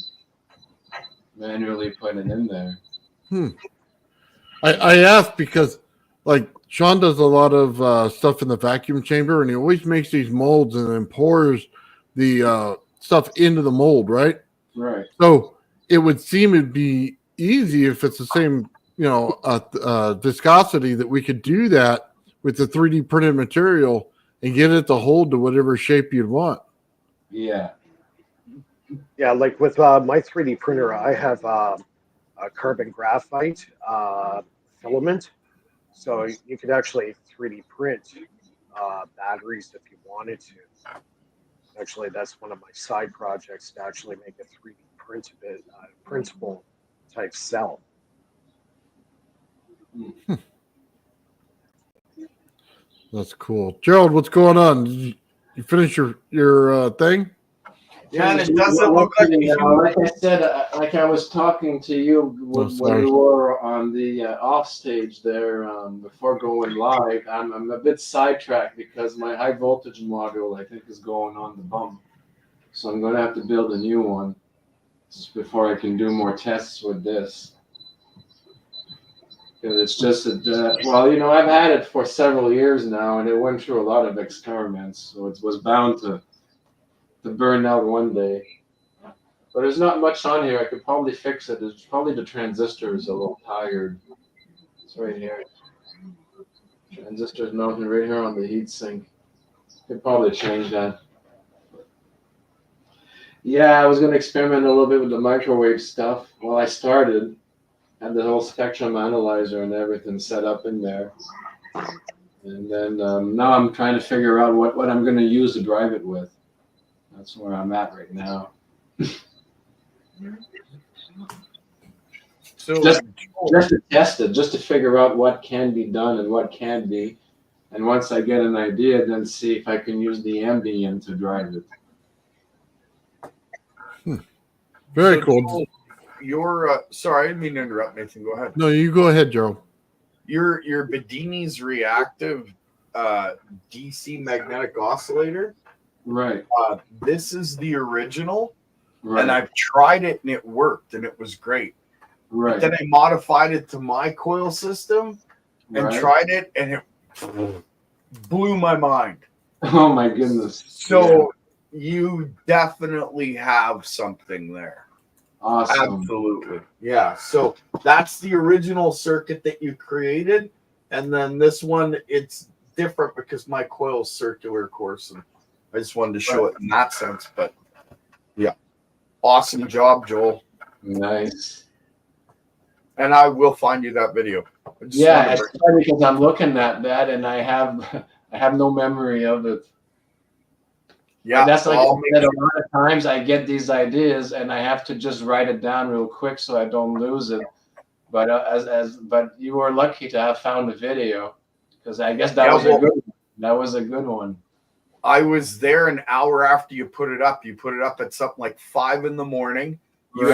manually put it in there. I asked because, like, Sean does a lot of stuff in the vacuum chamber, and he always makes these molds and then pours the stuff into the mold, right? Right. So it would seem it'd be easy if it's the same, viscosity, that we could do that with the 3D printed material and get it to hold to whatever shape you'd want. Yeah. Yeah, like with my 3D printer, I have a carbon graphite filament, so you could actually 3D print batteries if you wanted to. Actually, that's one of my side projects to actually make a 3D printable type cell. That's cool. Gerald, what's going on? Did you finish your thing? Yeah, and it doesn't look like like I said, like I was talking to you when we were on the off stage there before going live. I'm a bit sidetracked because my high voltage module I think is going on the bump, so I'm going to have to build a new one just before I can do more tests with this. Because it's just well, I've had it for several years now, and it went through a lot of experiments, so it was bound to burn out one day. But there's not much on here. I could probably fix it. There's probably the transistor is a little tired. It's right here. Transistor's mounted right here on the heatsink. Could probably change that. Yeah, I was going to experiment a little bit with the microwave stuff. Well, I started. Had the whole spectrum analyzer and everything set up in there. And then now I'm trying to figure out what I'm going to use to drive it with. That's where I'm at right now. so. Just to test it, just to figure out what can be done and what can't be. And once I get an idea, then see if I can use the ambient to drive it. Very So, cool. Your sorry, I didn't mean to interrupt, Nathan. Go ahead. No, you go ahead, Gerald. Your Bedini's reactive DC magnetic oscillator. Right. This is the original, Right. and I've tried it and it worked and it was great. Right. But then I modified it to my coil system and tried it, and it blew my mind. Oh my goodness. So you definitely have something there. Awesome. Absolutely. Yeah. So that's the original circuit that you created. And then this one, it's different because my coil's circular, of course. And I just wanted to show it in that sense. But yeah. Awesome job, Joel. Nice. And I will find you that video. Yeah, it's funny because I'm looking at that and I have no memory of it. Yeah, and that's like that. A lot of times I get these ideas and I have to just write it down real quick so I don't lose it. But but you were lucky to have found the video because I guess that was a good one. That was a good one. I was there an hour after you put it up. You put it up at something like 5 a.m. You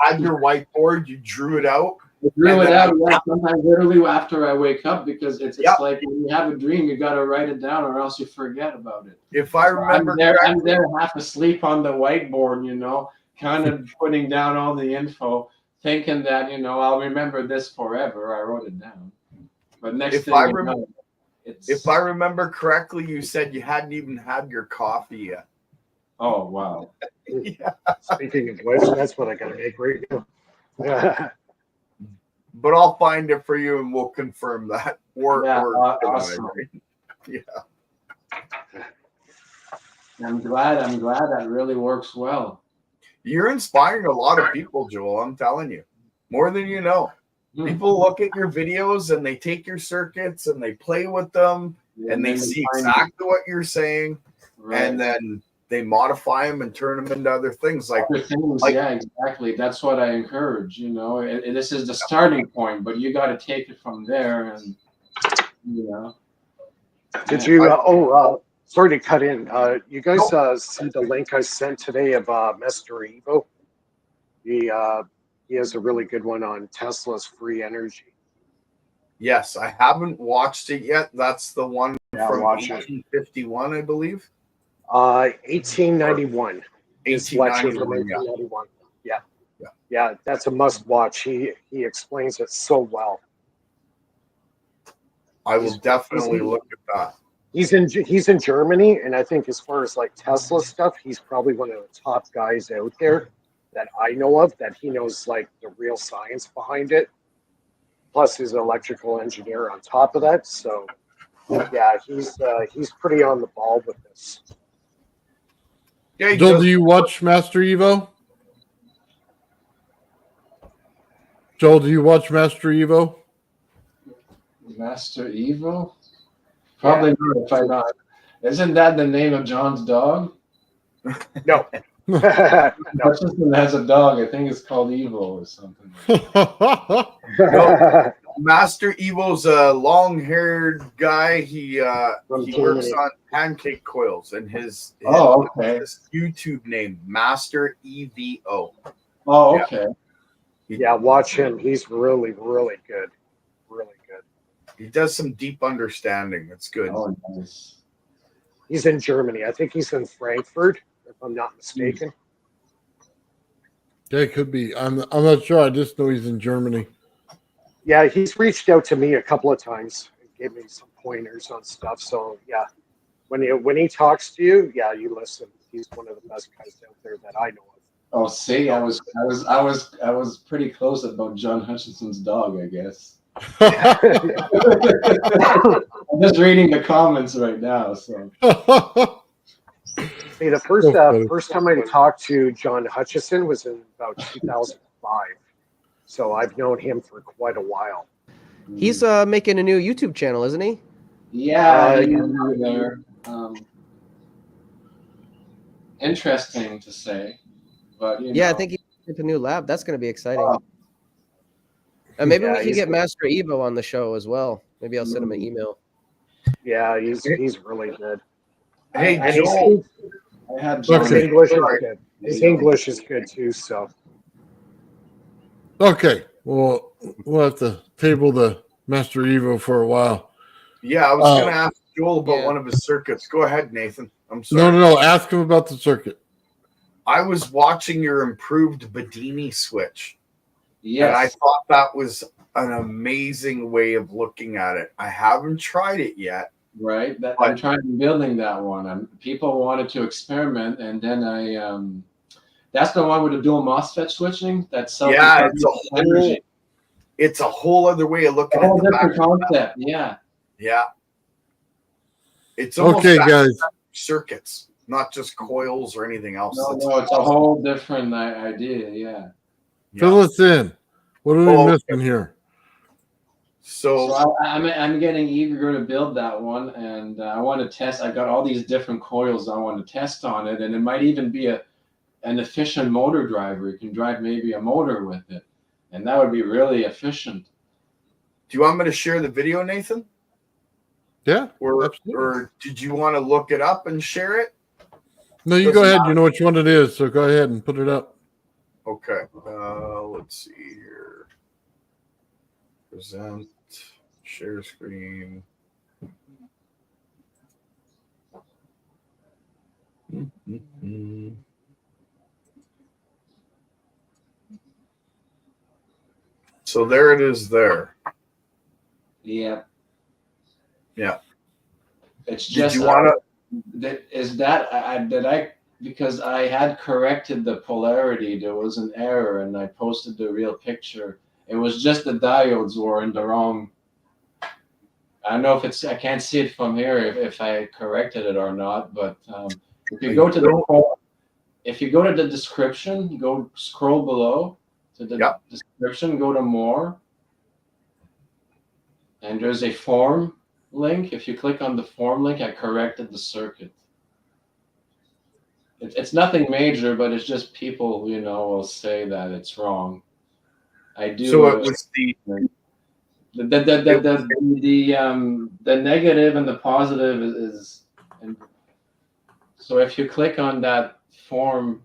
had your whiteboard. You drew it out. I drew it out. Sometimes literally after I wake up because it's like when you have a dream, you got to write it down or else you forget about it. If I remember, I'm there half asleep on the whiteboard, kind of putting down all the info, thinking that I'll remember this forever. I wrote it down, but if I remember correctly, you said you hadn't even had your coffee yet. Oh wow! Yeah. Speaking of which, that's what I got to make right now. But I'll find it for you, and we'll confirm that. Awesome. Yeah. I'm glad that really works well. You're inspiring a lot of people, Joel. I'm telling you, more than you know. People look at your videos and they take your circuits and they play with them and they see exactly what you're saying, and then they modify them and turn them into other things. Yeah, exactly. That's what I encourage. This is the starting point, but you got to take it from there. And Did you? Sorry to cut in. You guys see the link I sent today of Mr. Evo? He has a really good one on Tesla's free energy. Yes, I haven't watched it yet. That's the one from 1851, I believe. 1891. 1891. Yeah. That's a must watch. He explains it so well. I will definitely look at that. He's in Germany, and I think as far as like Tesla stuff, he's probably one of the top guys out there that I know of. That he knows like the real science behind it. Plus, he's an electrical engineer on top of that. So Yeah, he's pretty on the ball with this. Yeah, he Joel, does- do you watch Master Evo? Joel, do you watch Master Evo? Master Evil? Probably not. If I not. Isn't that the name of John's dog? No. No. Hutchinson has a dog. I think it's called Evil or something. Master Evo's a long-haired guy. He From works Germany. on pancake coils, and his Okay. his YouTube name Master EVO. Oh, Yeah. okay. Yeah, watch him. He's really, really good. Really good. He does some deep understanding. It's good. Oh, nice. He's in Germany. I think he's in Frankfurt, if I'm not mistaken. Yeah, it could be. I'm not sure. I just know he's in Germany. Yeah, he's reached out to me a couple of times and gave me some pointers on stuff. So yeah, when he talks to you, yeah, you listen. He's one of the best guys out there that I know of. Oh, see, I was pretty close about John Hutchinson's dog, I guess. I'm just reading the comments right now, so. See, the first time I talked to John Hutchison was in about 2005. So I've known him for quite a while. He's making a new YouTube channel, isn't he? Yeah, there. Interesting to say, but Yeah, I think he's into a new lab. That's going to be exciting. Maybe we can get Master Evo on the show as well. Maybe I'll send him an email. Yeah, he's really good. Hey, And Joel. I had his John. English is good. His English is good too. So Okay, well, we'll have to table the Master Evo for a while. Yeah, I was going to ask Joel about one of his circuits. Go ahead, Nathan. I'm sorry. No. Ask him about the circuit. I was watching your improved Bedini switch. Yes. And I thought that was an amazing way of looking at it. I haven't tried it yet. Right. I'm trying building that one. People wanted to experiment, and then that's the one with the dual MOSFET switching. That's yeah, it's a whole other way of looking at the different concept. Yeah. Yeah. It's almost Okay, guys. Circuits, not just coils or anything else. No, it's a whole different idea. Yeah. Fill us in. What are we missing here? So I'm getting eager to build that one, and I want to test. I got all these different coils I want to test on it, and it might even be an efficient motor driver. You can drive maybe a motor with it, and that would be really efficient. Do you want me to share the video, Nathan? Yeah. Or did you want to look it up and share it? No, you go ahead. You know which one it is, so go ahead and put it up. Okay. Let's see here. Present, share screen. So there it is there. Yeah. Yeah. It's just Did you want to because I had corrected the polarity, there was an error, and I posted the real picture. It was just the diodes were in the wrong. I don't know if I can't see it from here if I corrected it or not, but if you go to the description, go scroll below to the description, go to more, and there's a form link. If you click on the form link, I corrected the circuit. It's nothing major, but it's just people, will say that it's wrong. I do. So it was the negative and the positive is. So if you click on that form,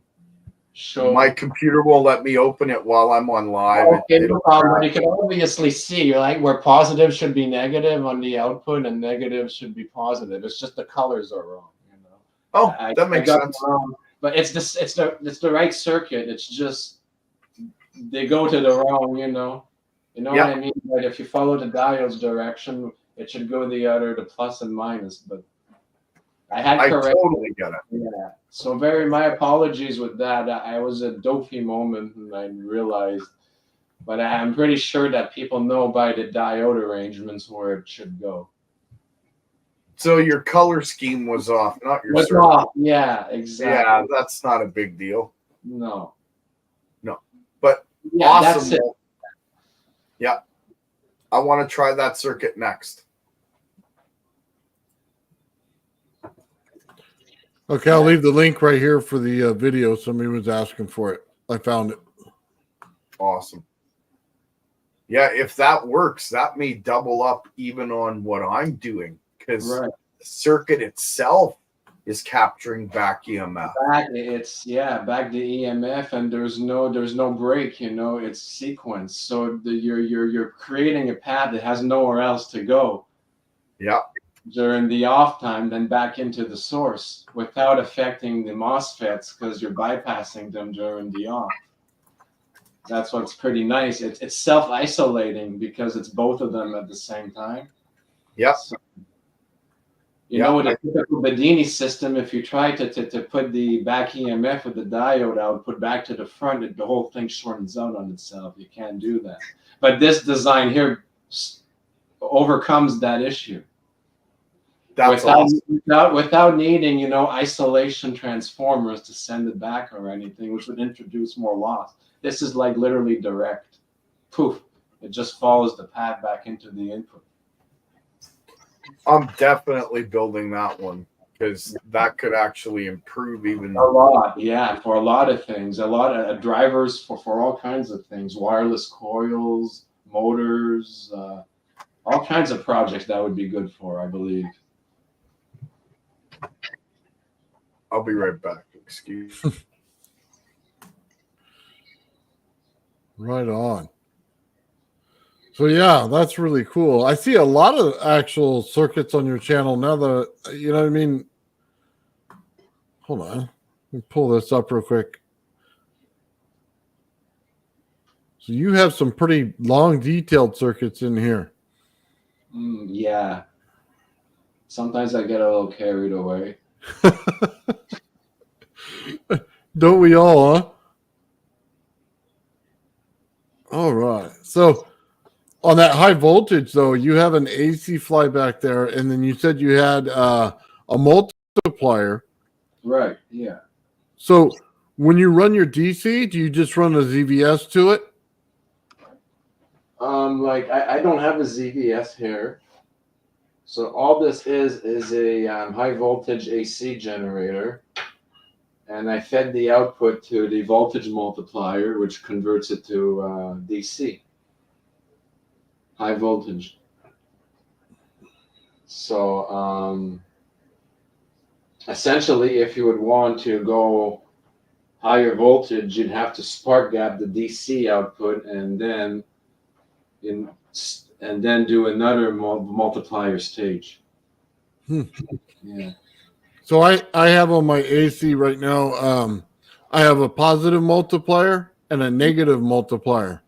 my computer won't let me open it while I'm on live. Okay, no problem. You can obviously see, where positive should be negative on the output and negative should be positive. It's just the colors are wrong. Oh, that makes sense. But it's the right circuit. It's just they go to the wrong. What I mean. Like if you follow the diode's direction, it should go the plus and minus. But I totally get it. Yeah. So my apologies with that. I was a dopey moment and I realized, but I'm pretty sure that people know by the diode arrangements where it should go. So your color scheme was off, not your What's circuit. off? Yeah, exactly. Yeah, that's not a big deal. No. But Yeah, awesome. that's it. Yeah. I want to try that circuit next. Okay, I'll leave the link right here for the video. Somebody was asking for it. I found it. Awesome. Yeah, if that works, that may double up even on what I'm doing because Right. the circuit itself is capturing back EMF. Back the EMF, and there's no break. It's sequence. So you're creating a path that has nowhere else to go. Yeah. During the off time, then back into the source without affecting the MOSFETs because you're bypassing them during the off. That's what's pretty nice. It's self-isolating because it's both of them at the same time. Yep. So, with a typical Bedini system, if you try to put the back EMF with the diode output back to the front, the whole thing shortens out on itself. You can't do that. But this design here overcomes that issue. That's awesome. Without needing, isolation transformers to send it back or anything, which would introduce more loss. This is like literally direct. Poof. It just follows the path back into the input. I'm definitely building that one because that could actually improve even a lot. Yeah, for a lot of things. A lot of drivers for all kinds of things. Wireless coils, motors, all kinds of projects that would be good for, I believe. I'll be right back. Excuse me. Right on. So yeah, that's really cool. I see a lot of actual circuits on your channel now that, you know what I mean? Hold on. Let me pull this up real quick. So you have some pretty long detailed circuits in here. Yeah. Sometimes I get a little carried away. Don't we all, huh? All right. So on that high voltage, though, you have an AC fly back there, and then you said you had a multiplier. Right. Yeah. So when you run your DC, do you just run a ZVS to it? I don't have a ZVS here. So all this is a high voltage AC generator. And I fed the output to the voltage multiplier, which converts it to DC, high voltage. So essentially, if you would want to go higher voltage, you'd have to spark gap the DC output and then do another multiplier stage. Yeah. So I have on my AC right now, I have a positive multiplier and a negative multiplier.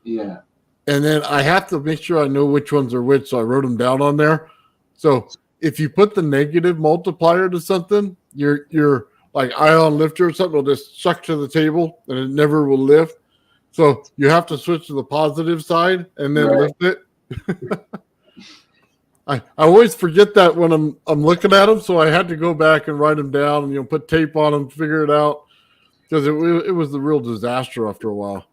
Yeah. And then I have to make sure I know which ones are which, so I wrote them down on there. So if you put the negative multiplier to something, your like ion lifter or something will just suck to the table and it never will lift. So you have to switch to the positive side and then lift it. I always forget that when I'm looking at them, so I had to go back and write them down and put tape on them, figure it out, because it was the real disaster after a while.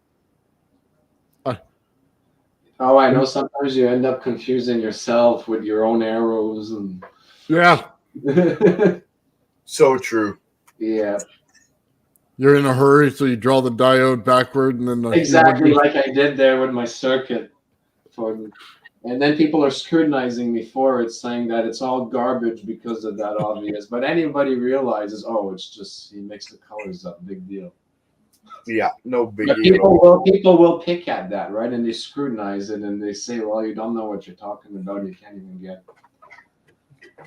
I know. Sometimes you end up confusing yourself with your own arrows and. Yeah. So true. Yeah. You're in a hurry, so you draw the diode backward, and then exactly like I did there with my circuit. And then people are scrutinizing me for it, saying that it's all garbage because of that obvious. But anybody realizes, it's just he mixed the colors up. Big deal. Yeah, no big deal. People will pick at that, right? And they scrutinize it and they say, well, you don't know what you're talking about. You can't even get.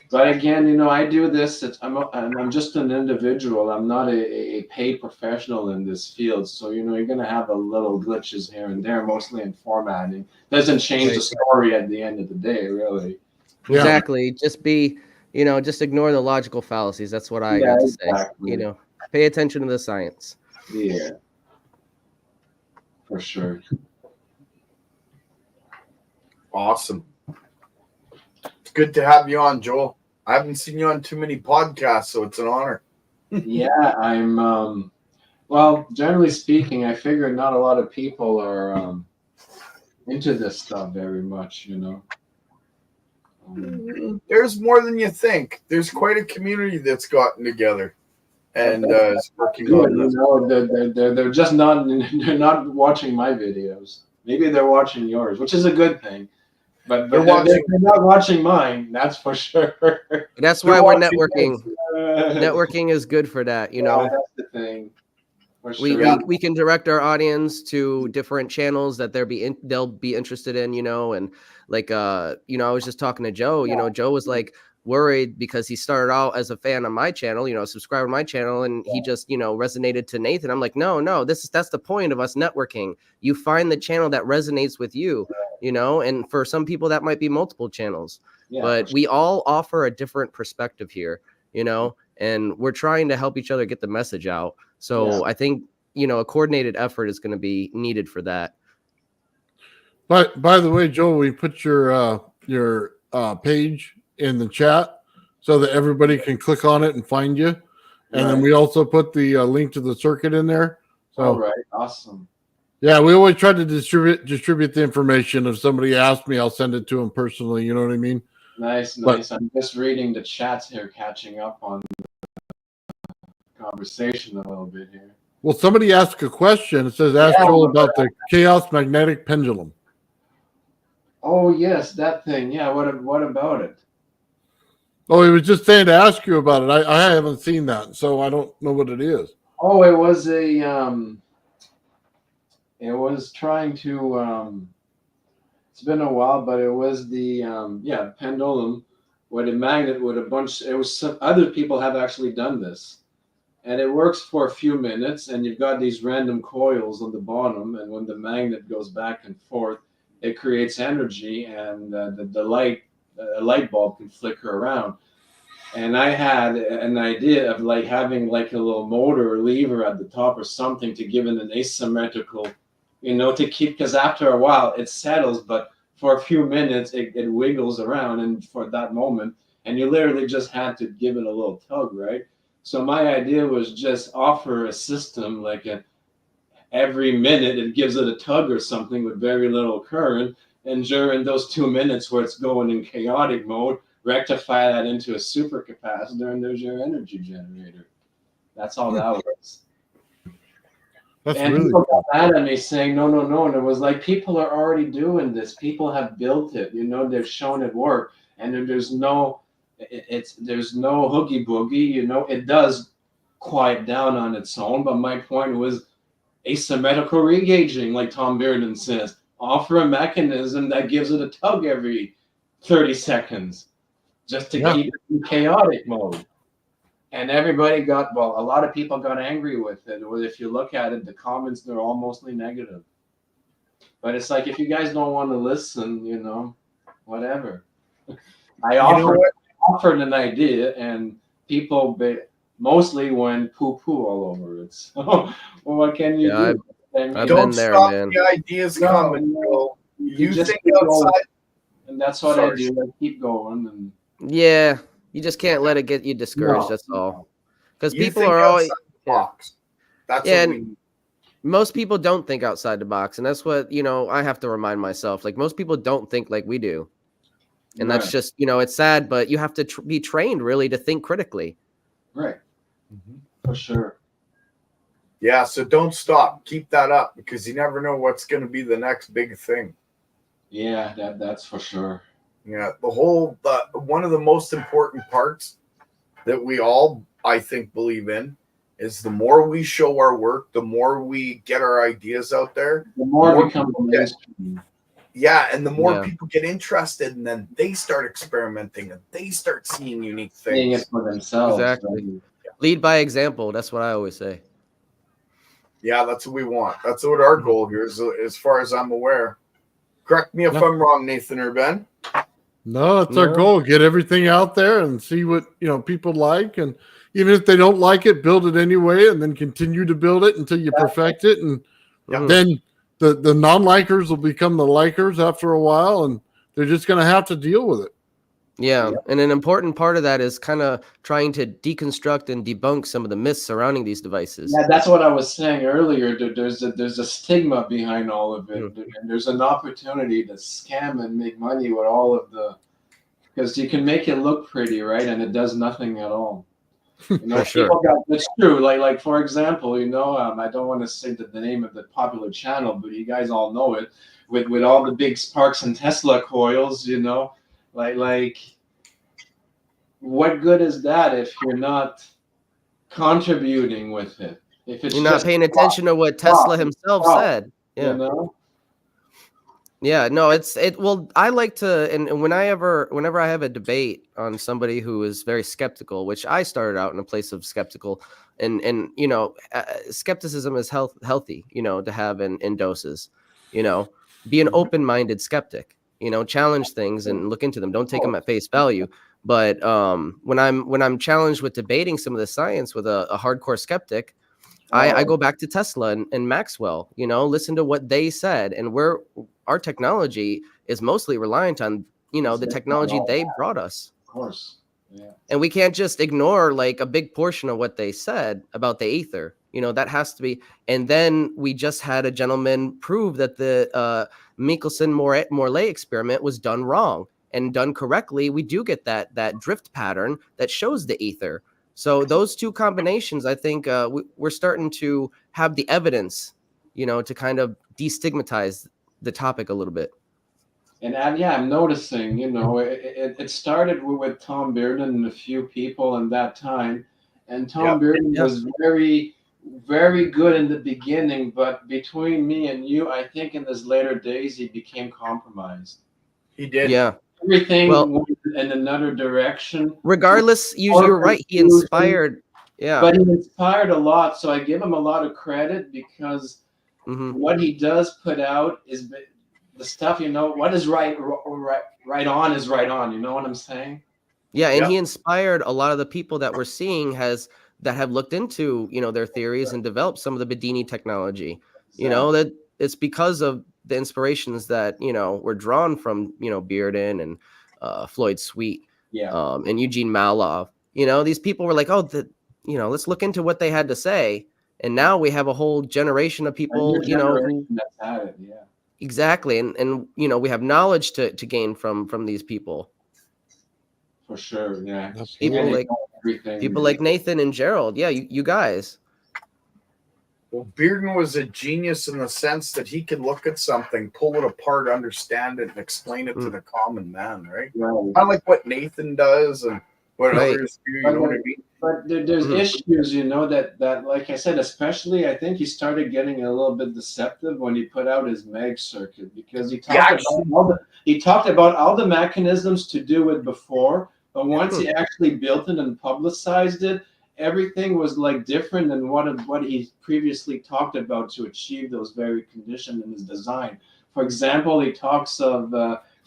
But again, I do this. I'm just an individual. I'm not a paid professional in this field. So, you're going to have a little glitches here and there, mostly in formatting. Doesn't change the story at the end of the day, really. Exactly. Just just ignore the logical fallacies. That's what I got to say. Pay attention to the science. Yeah. For sure. Awesome. It's good to have you on, Joel. I haven't seen you on too many podcasts, so it's an honor. Yeah, I'm. Well, generally speaking, I figure not a lot of people are into this stuff very much. There's more than you think. There's quite a community that's gotten together and is working on this. They're just not they're not watching my videos. Maybe they're watching yours, which is a good thing. But they're not watching mine. That's for sure. That's why we're networking. Networking is good for that, That's the thing. For We, sure. we can direct our audience to different channels that they'll be interested in, and like I was just talking to Joe. Joe was like worried because he started out as a fan on my channel, subscriber to my channel, and he just resonated to Nathan. I'm like, no, that's the point of us networking. You find the channel that resonates with you, and for some people that might be multiple channels, but we all offer a different perspective here, and we're trying to help each other get the message out. So I think, a coordinated effort is going to be needed for that. But by the way, Joel, we put your page in the chat so that everybody can click on it and find you. And then we also put the link to the circuit in there. So, all right, awesome. Yeah, we always try to distribute the information. If somebody asks me, I'll send it to them personally. You know what I mean? Nice. I'm just reading the chats here, catching up on the conversation a little bit here. Well, somebody asked a question. It says, ask Joel about the chaos magnetic pendulum. Oh, yes, that thing. Yeah, what about it? Oh, he was just saying to ask you about it. I haven't seen that, so I don't know what it is. Oh, it was it was trying to, it's been a while, but it was the, pendulum with a magnet with a bunch, it was some other people have actually done this. And it works for a few minutes, and you've got these random coils on the bottom, and when the magnet goes back and forth, it creates energy, and the light bulb can flicker around. And I had an idea of like having like a little motor or lever at the top or something to give it an asymmetrical, to keep, because after a while it settles, but for a few minutes it wiggles around, and for that moment, and you literally just had to give it a little tug, right? So my idea was just offer a system like every minute it gives it a tug or something with very little current, and during those 2 minutes where it's going in chaotic mode, rectify that into a supercapacitor, and there's your energy generator. That's all that was. That's and really people got mad at me saying, no. And it was like, people are already doing this. People have built it. They've shown it work. And there's no hoogie boogie. It does quiet down on its own. But my point was asymmetrical regaging, like Tom Bearden says. Offer a mechanism that gives it a tug every 30 seconds just to keep it in chaotic mode. And everybody a lot of people got angry with it. Or if you look at it, the comments, they're all mostly negative. But it's like, if you guys don't want to listen, whatever. I offered an idea, and people mostly went poo-poo all over it. So, well, what can you do? I've Don't been there, stop man. the ideas coming. You just think keep outside. going. And that's what I do. I keep going. And Yeah, you just can't let it get you discouraged. That's all. Because people are always box. That's what we need. Most people don't think outside the box, and that's what I have to remind myself. Like, most people don't think like we do, and that's just it's sad, but you have to be trained really to think critically. Right. For sure. Yeah, so don't stop. Keep that up, because you never know what's going to be the next big thing. Yeah, that's for sure. Yeah, one of the most important parts that we all, I think, believe in is the more we show our work, the more we get our ideas out there, the more it becomes mainstream. Yeah, and the more people get interested, and then they start experimenting, and they start seeing unique things. Seeing it for themselves. Exactly. Right? Lead by example. That's what I always say. Yeah, that's what we want. That's what our goal here is, as far as I'm aware. Correct me if I'm wrong, Nathan or Ben. No, it's our goal. Get everything out there and see what people like, and even if they don't like it, build it anyway, and then continue to build it until you perfect it, and then the non-likers will become the likers after a while, and they're just going to have to deal with it. Yeah, and an important part of that is kind of trying to deconstruct and debunk some of the myths surrounding these devices. Yeah, that's what I was saying earlier. There's a stigma behind all of it, Mm. and there's an opportunity to scam and make money with all of the, because you can make it look pretty, right? And it does nothing at all. You know, For sure. people got, it's true. Like for example, you know, I don't want to say the name of the popular channel, but you guys all know it. With all the big Sparks and Tesla coils, you know, like what good is that if you're not contributing with it? If it's You're not just paying attention to what Tesla himself said. you Yeah. know. Yeah, no, well, I like to, and whenever I have a debate on somebody who is very skeptical, which I started out in a place of skeptical, and you know, skepticism is healthy, you know, to have in doses, you know, be an open-minded skeptic, you know, challenge things and look into them. Don't take them at face value. But when I'm challenged with debating some of the science with a hardcore skeptic, I go back to Tesla and Maxwell, you know, listen to what they said. And our technology is mostly reliant on, you know, the technology they brought us. Of course. Yeah. And we can't just ignore like a big portion of what they said about the ether. You know, that has to be. And then we just had a gentleman prove that the Michelson-Morley experiment was done wrong, and done correctly. We do get that drift pattern that shows the ether. So those two combinations, I think we're starting to have the evidence, you know, to kind of destigmatize the topic a little bit. And yeah, I'm noticing, you know, it started with Tom Bearden and a few people in that time. And Tom Bearden was very, very good in the beginning, but between me and you, I think in his later days, he became compromised. He did. Yeah. Everything Well, went in another direction. regardless, you're right. He inspired. Yeah. But he inspired a lot. So I give him a lot of credit because what he does put out is the stuff, you know, what is right on is right on. You know what I'm saying? Yeah, and he inspired a lot of the people that we're seeing that have looked into, you know, their theories and developed some of the Bedini technology. You know, that it's because of the inspirations that, you know, were drawn from, you know, Bearden and Floyd Sweet, and Eugene Maloff. You know, these people were like, oh, you know, let's look into what they had to say. And now we have a whole generation of people, you know, who that's had it, exactly, and you know, we have knowledge to gain from these people. For sure, yeah. People like Nathan and Gerald. Yeah, you guys. Well, Bearden was a genius in the sense that he could look at something, pull it apart, understand it, and explain it to the common man, right? Kind of like what Nathan does and what others do, you know what I mean? But there's issues, you know, that like I said, especially I think he started getting a little bit deceptive when he put out his mag circuit, because he talked about all the mechanisms to do it before, but once he actually built it and publicized it, everything was like different than what he previously talked about to achieve those very conditions in his design. For example, he talks of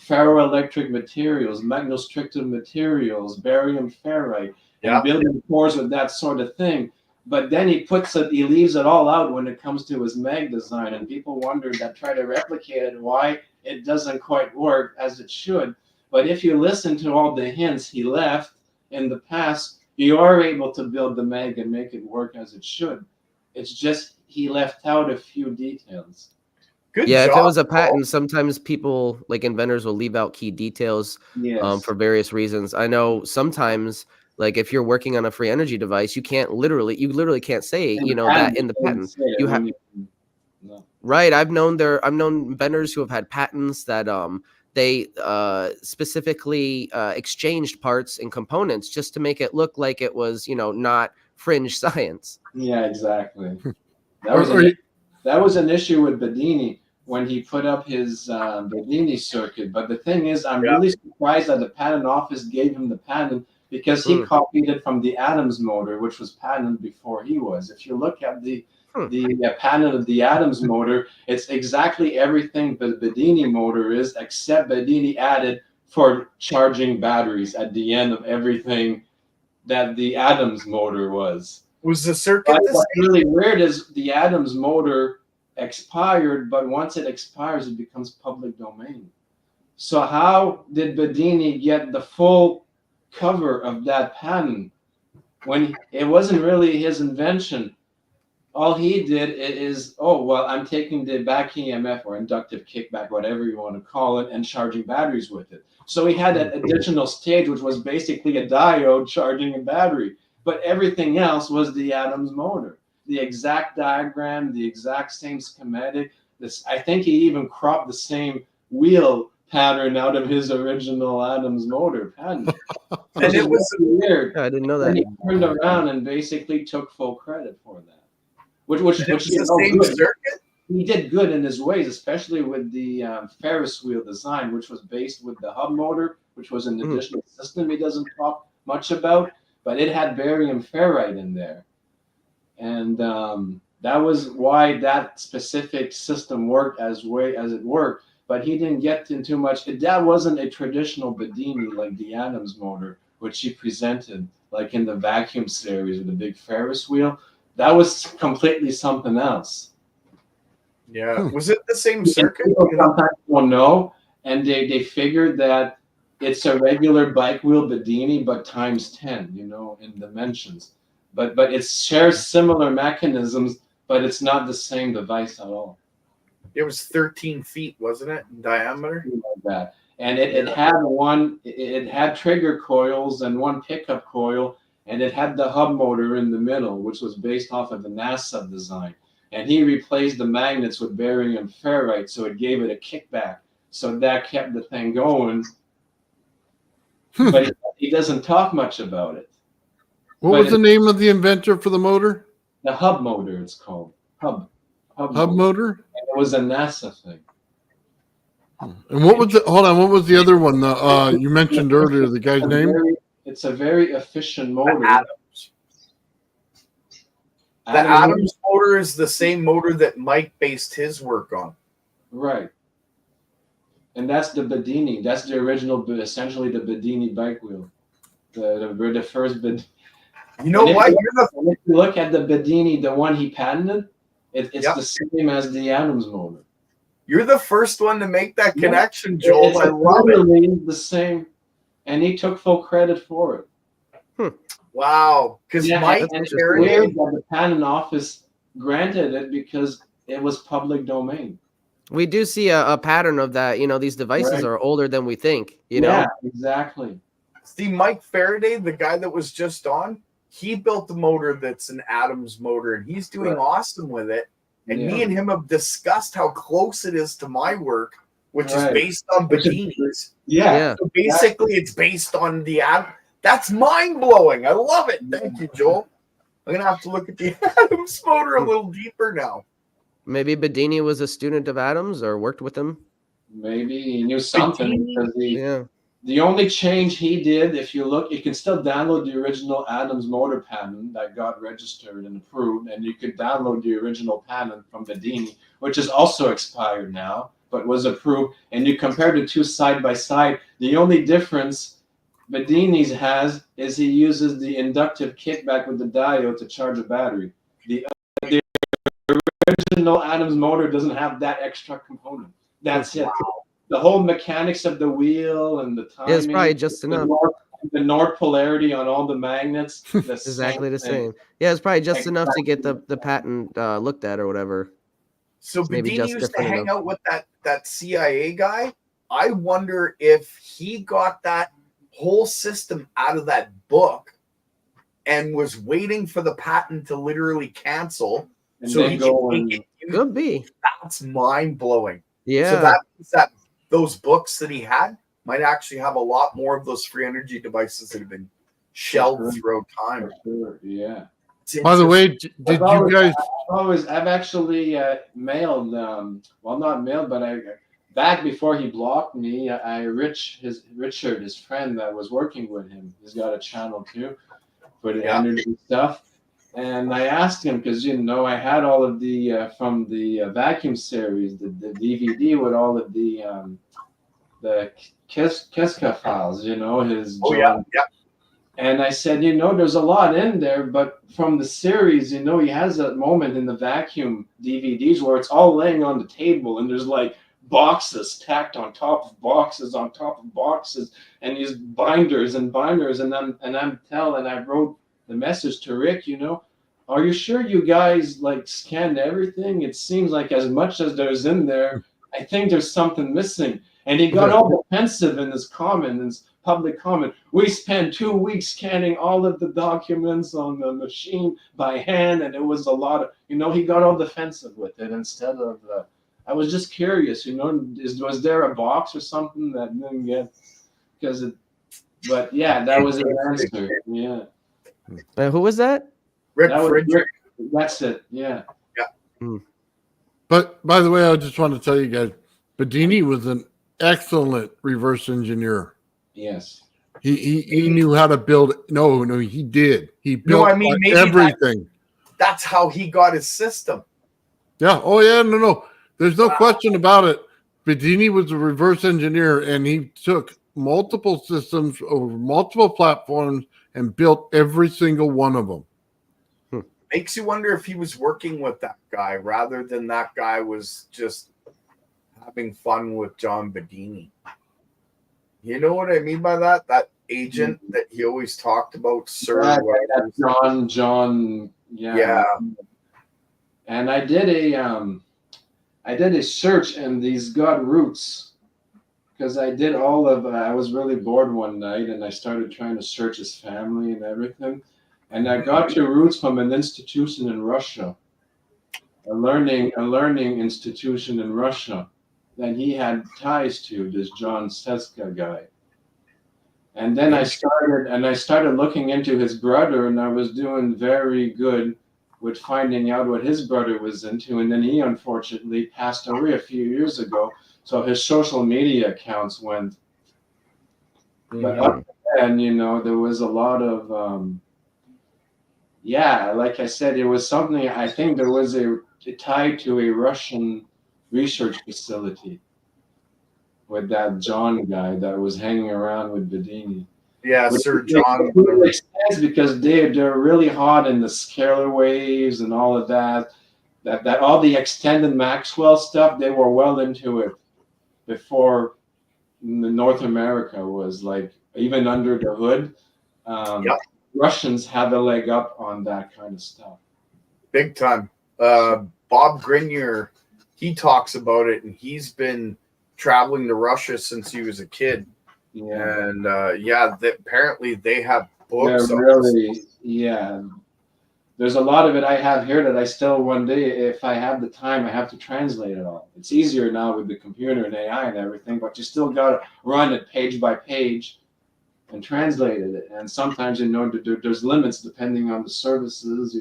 ferroelectric materials, magnostrictive materials, barium ferrite, and building cores with that sort of thing. But then he leaves it all out when it comes to his mag design, and people wonder that try to replicate it, why it doesn't quite work as it should. But if you listen to all the hints he left in the past, you are able to build the mag and make it work as it should. It's just he left out a few details. Good job, if it was a patent, sometimes people, like inventors, will leave out key details for various reasons. I know sometimes, like if you're working on a free energy device, you literally can't say, you know, that in the patent. You have right. I've known inventors who have had patents that they specifically exchanged parts and components just to make it look like it was, you know, not fringe science. Yeah, exactly. That was an issue with Bedini when he put up his Bedini circuit. But the thing is, I'm really surprised that the patent office gave him the patent, because he copied it from the Adams motor, which was patented before he was. If you look at the patent of the Adams motor, it's exactly everything the Bedini motor is, except Bedini added for charging batteries at the end of everything that the Adams motor was. Was the circuit what's really weird is the Adams motor expired, but once it expires, it becomes public domain. So how did Bedini get the full cover of that patent when it wasn't really his invention? All he did is, oh, well, I'm taking the back EMF or inductive kickback, whatever you want to call it, and charging batteries with it. So he had that additional stage, which was basically a diode charging a battery. But everything else was the Adams motor. The exact diagram, the exact same schematic. I think he even cropped the same wheel pattern out of his original Adams motor patent. And it was weird. Yeah, I didn't know And that. he turned around and basically took full credit for that. Which the same circuit. He did good in his ways, especially with the Ferris wheel design, which was based with the hub motor, which was an additional system he doesn't talk much about, but it had barium ferrite in there. And that was why that specific system worked as it worked, but he didn't get into too much. That wasn't a traditional Bedini like the Adams motor, which he presented like in the vacuum series with the big Ferris wheel. That was completely something else. Yeah. Was it the same circuit? Sometimes people know, and they figured that it's a regular bike wheel Bedini, but times 10, in dimensions. But it shares similar mechanisms, but it's not the same device at all. It was 13 feet, wasn't it, in diameter? Like that. And it had trigger coils and one pickup coil, and it had the hub motor in the middle, which was based off of the NASA design. And he replaced the magnets with barium ferrite, so it gave it a kickback. So that kept the thing going. But he doesn't talk much about it. What was the name of the inventor for the motor? The hub motor, it's called. Hub motor? And it was a NASA thing. And what was what was the other one you mentioned earlier, the guy's name? It's a very efficient motor. The Adams motor is the same motor that Mike based his work on. Right. And that's the Bedini. That's the original, essentially the Bedini bike wheel. The first Bedini. You know what? If you look at the Bedini, the one he patented, it's the same as the Adams motor. You're the first one to make that connection, Joel. It's I love it. The same, and he took full credit for it. Wow, because Mike and it's weird that the patent office granted it because it was public domain. We do see a pattern of that. These devices are older than we think. Yeah, exactly. See, Mike Faraday, the guy that was just on, he built the motor that's an Adams motor, and he's doing awesome with it. And me and him have discussed how close it is to my work, which is based on Bedini's. Yeah. So basically, it's based on the Adams. That's mind-blowing. I love it. Thank you, Joel. I'm going to have to look at the Adams motor a little deeper now. Maybe Bedini was a student of Adams or worked with him. Maybe he knew something. Because the only change he did, if you look, you can still download the original Adams motor patent that got registered and approved, and you could download the original patent from Bedini, which is also expired now, but was approved. And you compare the two side by side. The only difference Bedini's has is he uses the inductive kickback with the diode to charge a battery. The original Adams motor doesn't have that extra component. That's it. The whole mechanics of the wheel and the timing. It's probably just enough. The north polarity on all the magnets. Exactly the same. Yeah, it's probably just enough to get the patent looked at or whatever. So Bedini used to hang out with that CIA guy. I wonder if he got that whole system out of that book and was waiting for the patent to literally cancel. And so he could be. That's mind-blowing. Yeah. So that means that those books that he had might actually have a lot more of those free energy devices that have been shelved throughout time. Yeah. By the way, did you guys? I've actually mailed. Well, not mailed, but back before he blocked me, Richard, his friend that was working with him, he's got a channel too for the energy stuff. And I asked him because I had all of the from the vacuum series, the DVD with all of the Kiska files, his. And I said, there's a lot in there, but from the series, he has that moment in the vacuum DVDs where it's all laying on the table and there's like boxes tacked on top of boxes on top of boxes, and these binders and binders. And I wrote the message to Rick, are you sure you guys like scanned everything? It seems like as much as there's in there, I think there's something missing. And he got all defensive in his public comment. We spent 2 weeks scanning all of the documents on the machine by hand, and it was a lot of, he got all defensive with it instead of. I was just curious, was there a box or something that didn't get? But yeah, that was his answer. Yeah. Who was that? Rick That was Fringe. Rick. That's it. Yeah. But by the way, I just want to tell you guys, Bedini was an excellent reverse engineer. Yes. He knew how to build. No, he did. He built No, I mean, maybe everything. That's how he got his system. Yeah. Oh yeah. No. There's no question about it. Bedini was a reverse engineer, and he took multiple systems over multiple platforms and built every single one of them. Makes you wonder if he was working with that guy rather than that guy was just having fun with John Bedini. You know what I mean by that? That agent that he always talked about, Sir. Yeah, John. Yeah. And I did a search in these gut roots because I did I was really bored one night and I started trying to search his family and everything. And I got to roots from an institution in Russia, a learning institution in Russia that he had ties to, this John Seska guy. And then I started looking into his brother, and I was doing very good with finding out what his brother was into. And then he unfortunately passed away a few years ago. So his social media accounts went. But up then, there was a lot of, like I said, it was something, I think there was a tie to a Russian research facility with that John guy that was hanging around with Bedini. Yeah, Sir John. It makes sense because they're really hot in the scalar waves and all of that. That all the extended Maxwell stuff, they were well into it before North America was like even under the hood. Russians have a leg up on that kind of stuff. Big time. Bob Grenier, he talks about it, and he's been traveling to Russia since he was a kid. Yeah. And apparently they have books. There's a lot of it I have here that I still one day, if I have the time, I have to translate it all. It's easier now with the computer and AI and everything, but you still got to run it page by page and translate it. And sometimes, there's limits depending on the services,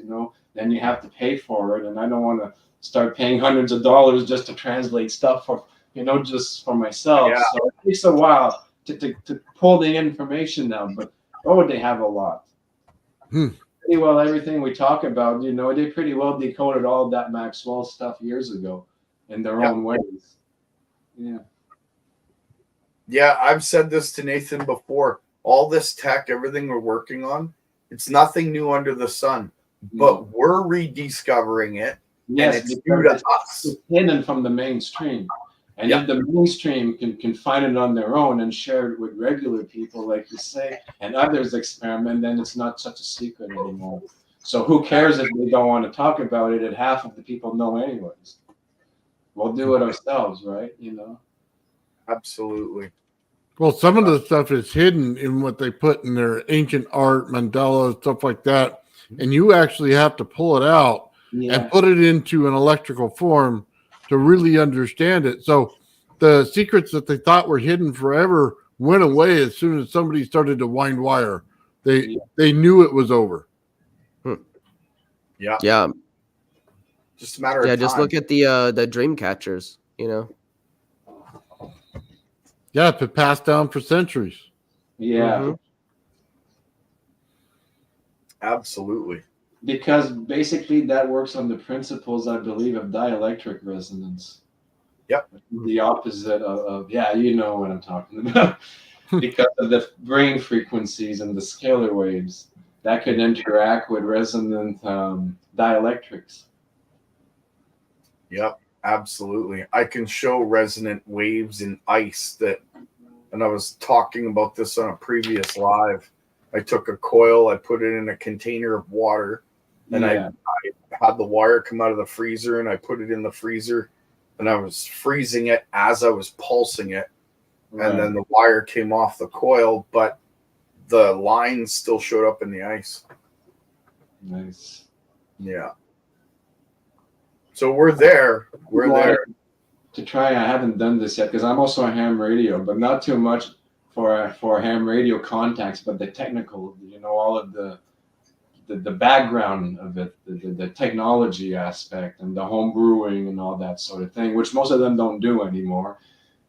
then you have to pay for it. And I don't want to start paying hundreds of dollars just to translate stuff for, just for myself. Yeah. So it takes a while to pull the information down, but they have a lot. Pretty well everything we talk about, they pretty well decoded all of that Maxwell stuff years ago in their own ways. Yeah. Yeah, I've said this to Nathan before. All this tech, everything we're working on, it's nothing new under the sun, but we're rediscovering it. Yes, and it's new to us. It's hidden from the mainstream. And if the mainstream can find it on their own and share it with regular people, like you say, and others experiment, then it's not such a secret anymore. So who cares if they don't want to talk about it and half of the people know anyways? We'll do it ourselves, right? Absolutely. Well, some of the stuff is hidden in what they put in their ancient art, mandalas, stuff like that. And you actually have to pull it out and put it into an electrical form to really understand it. So the secrets that they thought were hidden forever went away as soon as somebody started to wind wire. They knew it was over. Yeah. Yeah. Just a matter of time. Just look at the dream catchers, Yeah, it's been passed down for centuries. Yeah. Absolutely. Because basically that works on the principles, I believe, of dielectric resonance. Yep. The opposite of you know what I'm talking about. Because of the brain frequencies and the scalar waves that could interact with resonant dielectrics. Yep. Absolutely. I can show resonant waves in ice and I was talking about this on a previous live. I took a coil, I put it in a container of water, and I had the wire come out of the freezer, and I put it in the freezer, and I was freezing it as I was pulsing it. Right. And then the wire came off the coil, but the lines still showed up in the ice. Nice. Yeah. So we're there. We're there. To try, I haven't done this yet because I'm also a ham radio, but not too much for ham radio contacts, but the technical, all of the background of it, the technology aspect and the home brewing and all that sort of thing, which most of them don't do anymore.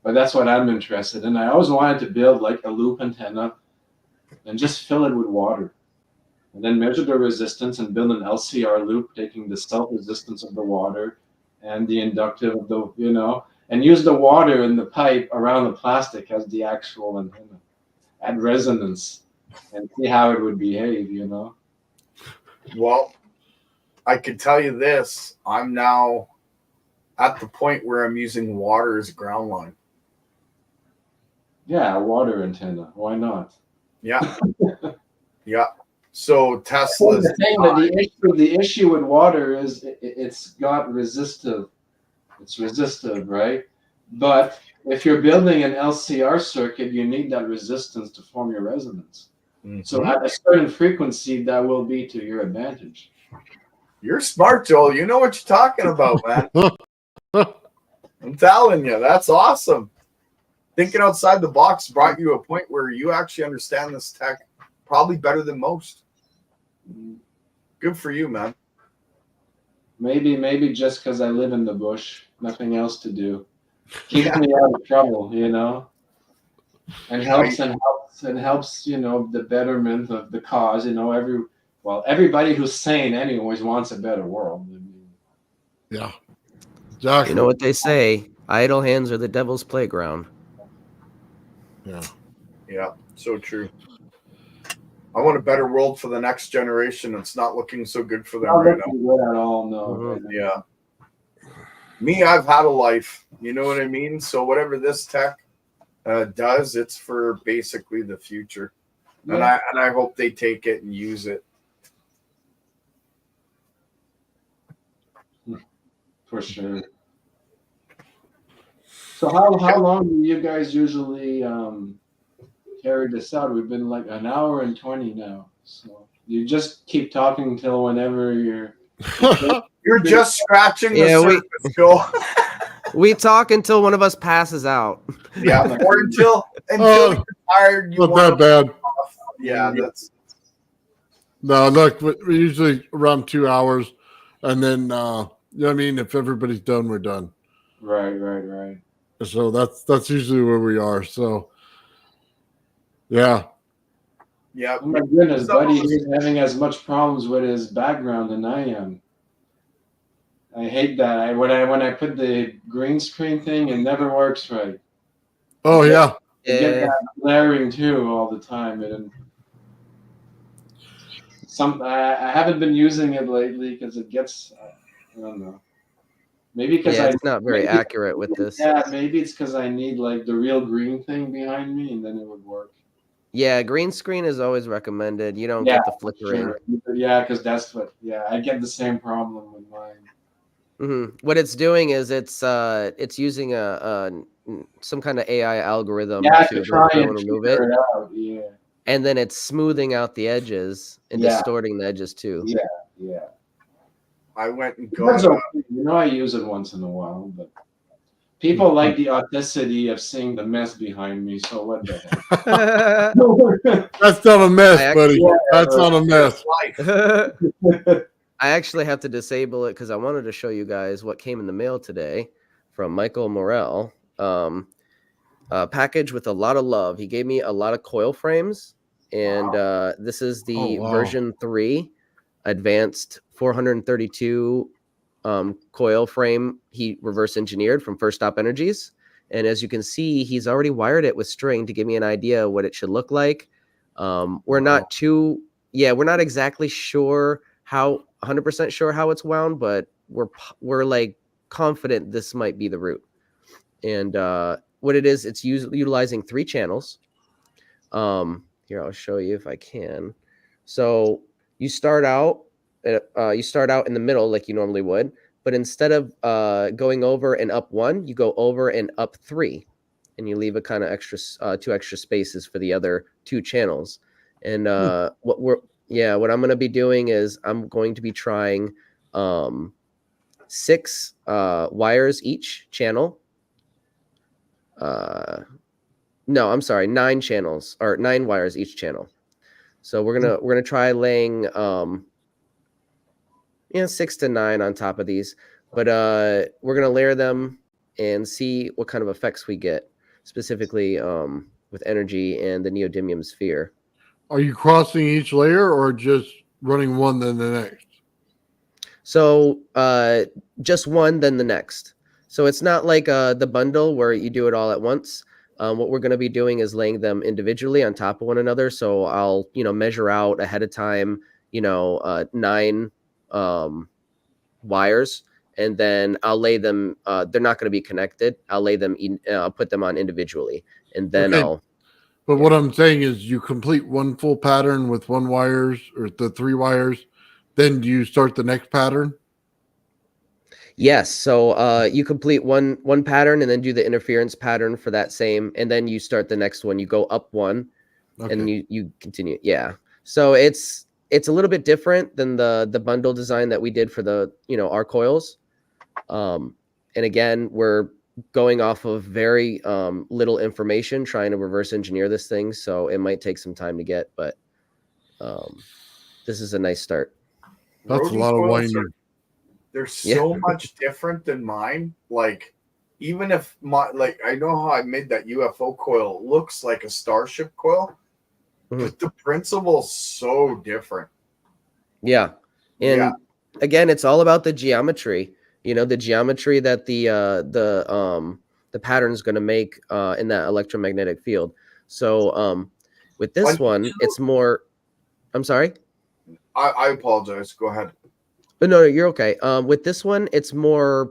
But that's what I'm interested in. I always wanted to build like a loop antenna and just fill it with water. And then measure the resistance and build an LCR loop, taking the self-resistance of the water and the inductive of the, and use the water in the pipe around the plastic as the actual antenna. Add resonance and see how it would behave, Well, I can tell you this. I'm now at the point where I'm using water as a ground line. Yeah, a water antenna. Why not? Yeah. Yeah. So Tesla's the issue with water is it's got resistive. It's resistive, right? But if you're building an LCR circuit, you need that resistance to form your resonance. Mm-hmm. So at a certain frequency, that will be to your advantage. You're smart, Joel. You know what you're talking about, man. I'm telling you, that's awesome. Thinking outside the box brought you a point where you actually understand this tech probably better than most. Good for you, man. Maybe just because I live in the bush, nothing else to do. Keeps me out of trouble, and helps, the betterment of the cause. Everybody who's sane anyways wants a better world. Yeah, exactly. You know what they say? Idle hands are the devil's playground. Yeah, so true. I want a better world for the next generation. It's not looking so good for them Not right looking good at all, no. Mm-hmm. Yeah. Me, I've had a life. You know what I mean? So whatever this tech does, it's for basically the future. Yeah. And I hope they take it and use it. For sure. So how long do you guys usually carry this out? We've been like an hour and 20 now. So you just keep talking until whenever you're just scratching the surface, Joel. We talk until one of us passes out. Yeah, or until you're tired. Not that bad. Yeah, that's. No, look, we're usually around 2 hours, and then you know what I mean. If everybody's done, we're done. Right. So that's usually where we are. So, yeah. Yeah. Oh my goodness, buddy, he's having as much problems with his background than I am. I hate that. When I put the green screen thing, it never works right. Oh yeah. I get that blaring too all the time, and I haven't been using it lately because it gets. I don't know. Maybe because it's not very accurate with this. Yeah, maybe it's because I need like the real green thing behind me, and then it would work. Yeah, green screen is always recommended. You don't get the flickering. Sure. Yeah, because that's what. Yeah, I get the same problem with mine. Mm-hmm. What it's doing is it's using some kind of AI algorithm to try and remove it. Out. Yeah. And then it's smoothing out the edges and distorting the edges too. Yeah. I went and got. I use it once in a while, but people like the audacity of seeing the mess behind me. So what the heck? That's not a mess, buddy. That's not a mess. I actually have to disable it because I wanted to show you guys what came in the mail today from Michael Morel. A package with a lot of love. He gave me a lot of coil frames, and this is the version 3 advanced 432 coil frame he reverse engineered from First Stop Energies. And as you can see, he's already wired it with string to give me an idea of what it should look like. We're not exactly sure how 100% sure how it's wound, but we're like confident this might be the route. And what it is, it's utilizing 3 channels. Here, I'll show you if I can. So you start out in the middle like you normally would, but instead of going over and up 1, you go over and up 3, and you leave a kind of extra 2 extra spaces for the other 2 channels. And what I'm going to be doing is I'm going to be trying 6 wires each channel. No, I'm sorry, 9 channels or 9 wires each channel. So we're gonna try laying 6 to 9 on top of these, but we're gonna layer them and see what kind of effects we get, specifically with energy and the neodymium sphere. Are you crossing each layer or just running one then the next? So just one then the next. So it's not like the bundle where you do it all at once. What we're going to be doing is laying them individually on top of one another. So I'll, measure out ahead of time, 9 wires, and then I'll lay them. They're not going to be connected. I'll lay them. I'll put them on individually, and then Okay. But what I'm saying is, you complete one full pattern with 1 wires or the 3 wires, then do you start the next pattern? Yes. So you complete one pattern and then do the interference pattern for that same, and then you start the next one. You go up 1, Okay. and you continue. Yeah. So it's a little bit different than the bundle design that we did for the our coils. And again, we're going off of very little information, trying to reverse engineer this thing. So it might take some time to get, but this is a nice start. That's a lot of winding. They're so much different than mine. Like, even if I know how I made that UFO coil, it looks like a Starship coil, but the principle's so different. Yeah. And again, it's all about the geometry, the geometry that the pattern is going to make in that electromagnetic field. So with this one, it's more, I'm sorry. I apologize. Go ahead. No, you're okay. With this one, it's more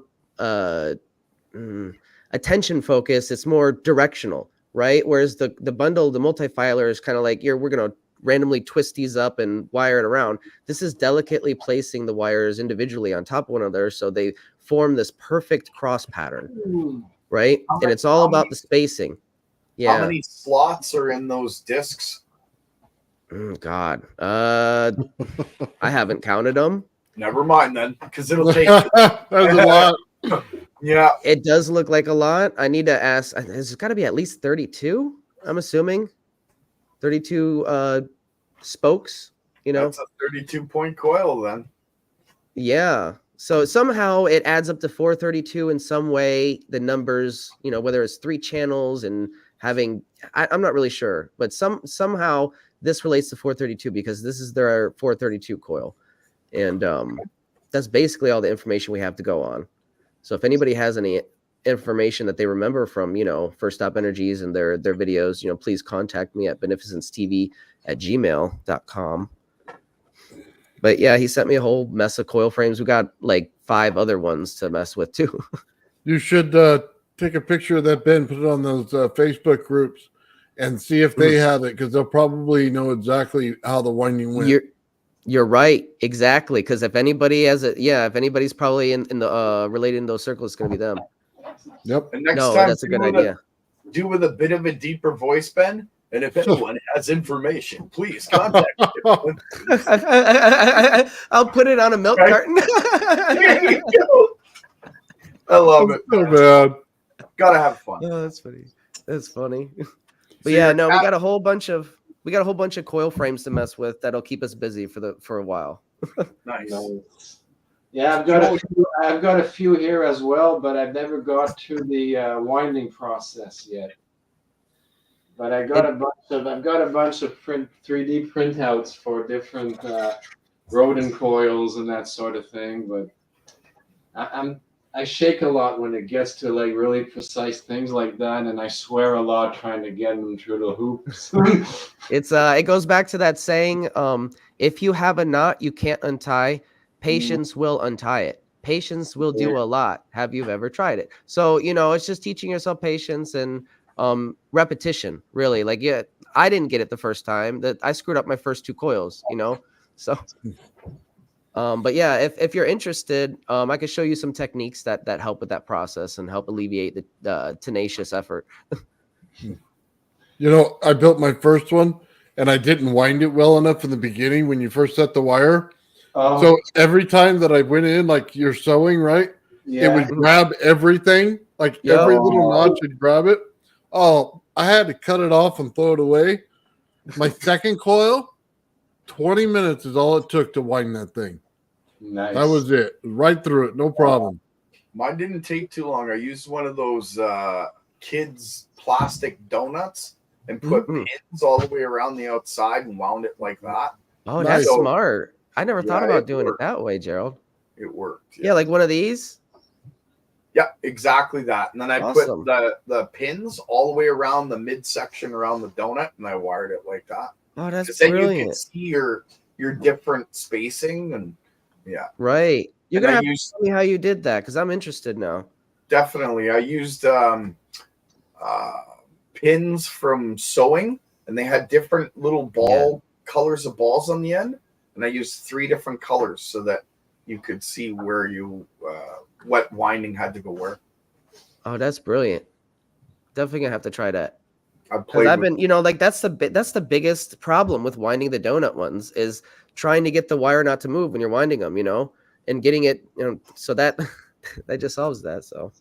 attention focus. It's more directional, right? Whereas the bundle, the multifiler, is kind of like we're gonna randomly twist these up and wire it around. This is delicately placing the wires individually on top of one another, so they form this perfect cross pattern, right? And it's all about the spacing. Yeah. How many slots are in those discs? God, I haven't counted them. Never mind then, because it'll take. That's a lot. Yeah, it does look like a lot. I need to ask. There's got to be at least 32. I'm assuming 32 spokes. That's a 32-point coil then. Yeah. So somehow it adds up to 432 in some way. The numbers, whether it's 3 channels and having, I'm not really sure, but somehow this relates to 432 because this is their 432 coil. And that's basically all the information we have to go on. So if anybody has any information that they remember from, First Stop Energies and their videos, please contact me at beneficencetv@gmail.com. But yeah, he sent me a whole mess of coil frames. We got like 5 other ones to mess with too. You should take a picture of that bin, put it on those Facebook groups, and see if they have it, because they'll probably know exactly how the winding went. You're right, exactly. Because if anybody has it, if anybody's probably in the related in those circles, it's going to be them. Yep. And next time, that's a good idea. Do with a bit of a deeper voice, Ben. And if anyone has information, please contact me. I'll put it on a milk carton. There you go. I love it. So bad. Gotta have fun. Oh, that's funny. That's funny. But we got a whole bunch of coil frames to mess with that'll keep us busy for a while. Nice. Yeah, I've got a few here as well, but I've never got to the winding process yet. But I've got a bunch of 3D printouts for different rodent coils and that sort of thing. But I shake a lot when it gets to like really precise things like that, and I swear a lot trying to get them through the hoops. It goes back to that saying, if you have a knot you can't untie, patience will untie it. patience will do a lot. Have you ever tried it? So, it's just teaching yourself patience and repetition, really. Like, yeah, I didn't get it the first time. That I screwed up my first 2 coils, So but yeah, if you're interested, I could show you some techniques that help with that process and help alleviate the tenacious effort. I built my first one and I didn't wind it well enough in the beginning when you first set the wire. So every time that I went in, like you're sewing, right? It would grab everything, like every little notch would grab it. Oh, I had to cut it off and throw it away. My second coil, 20 minutes is all it took to wind that thing. Nice. That was it. Right through it. No problem. Mine didn't take too long. I used one of those kids' plastic donuts and put pins all the way around the outside and wound it like that. Oh, Nice. that's smart. I never thought about doing it that way, Gerald. It worked. Yeah, like one of these? Yeah, exactly that. And then I Awesome. put the pins all the way around the midsection around the donut, and I wired it like that. Oh, that's Then brilliant. you can see your different spacing, and yeah. Right. You're And gonna I have to used- tell me how you did that because I'm interested now. Definitely. I used pins from sewing, and they had different little colors of balls on the end, and I used 3 different colors so that you could see where you what winding had to go where. Oh, that's brilliant. Definitely gonna have to try that. Because I've been, like that's the biggest problem with winding the donut ones is trying to get the wire not to move when you're winding them, and getting it, so that that just solves that. So,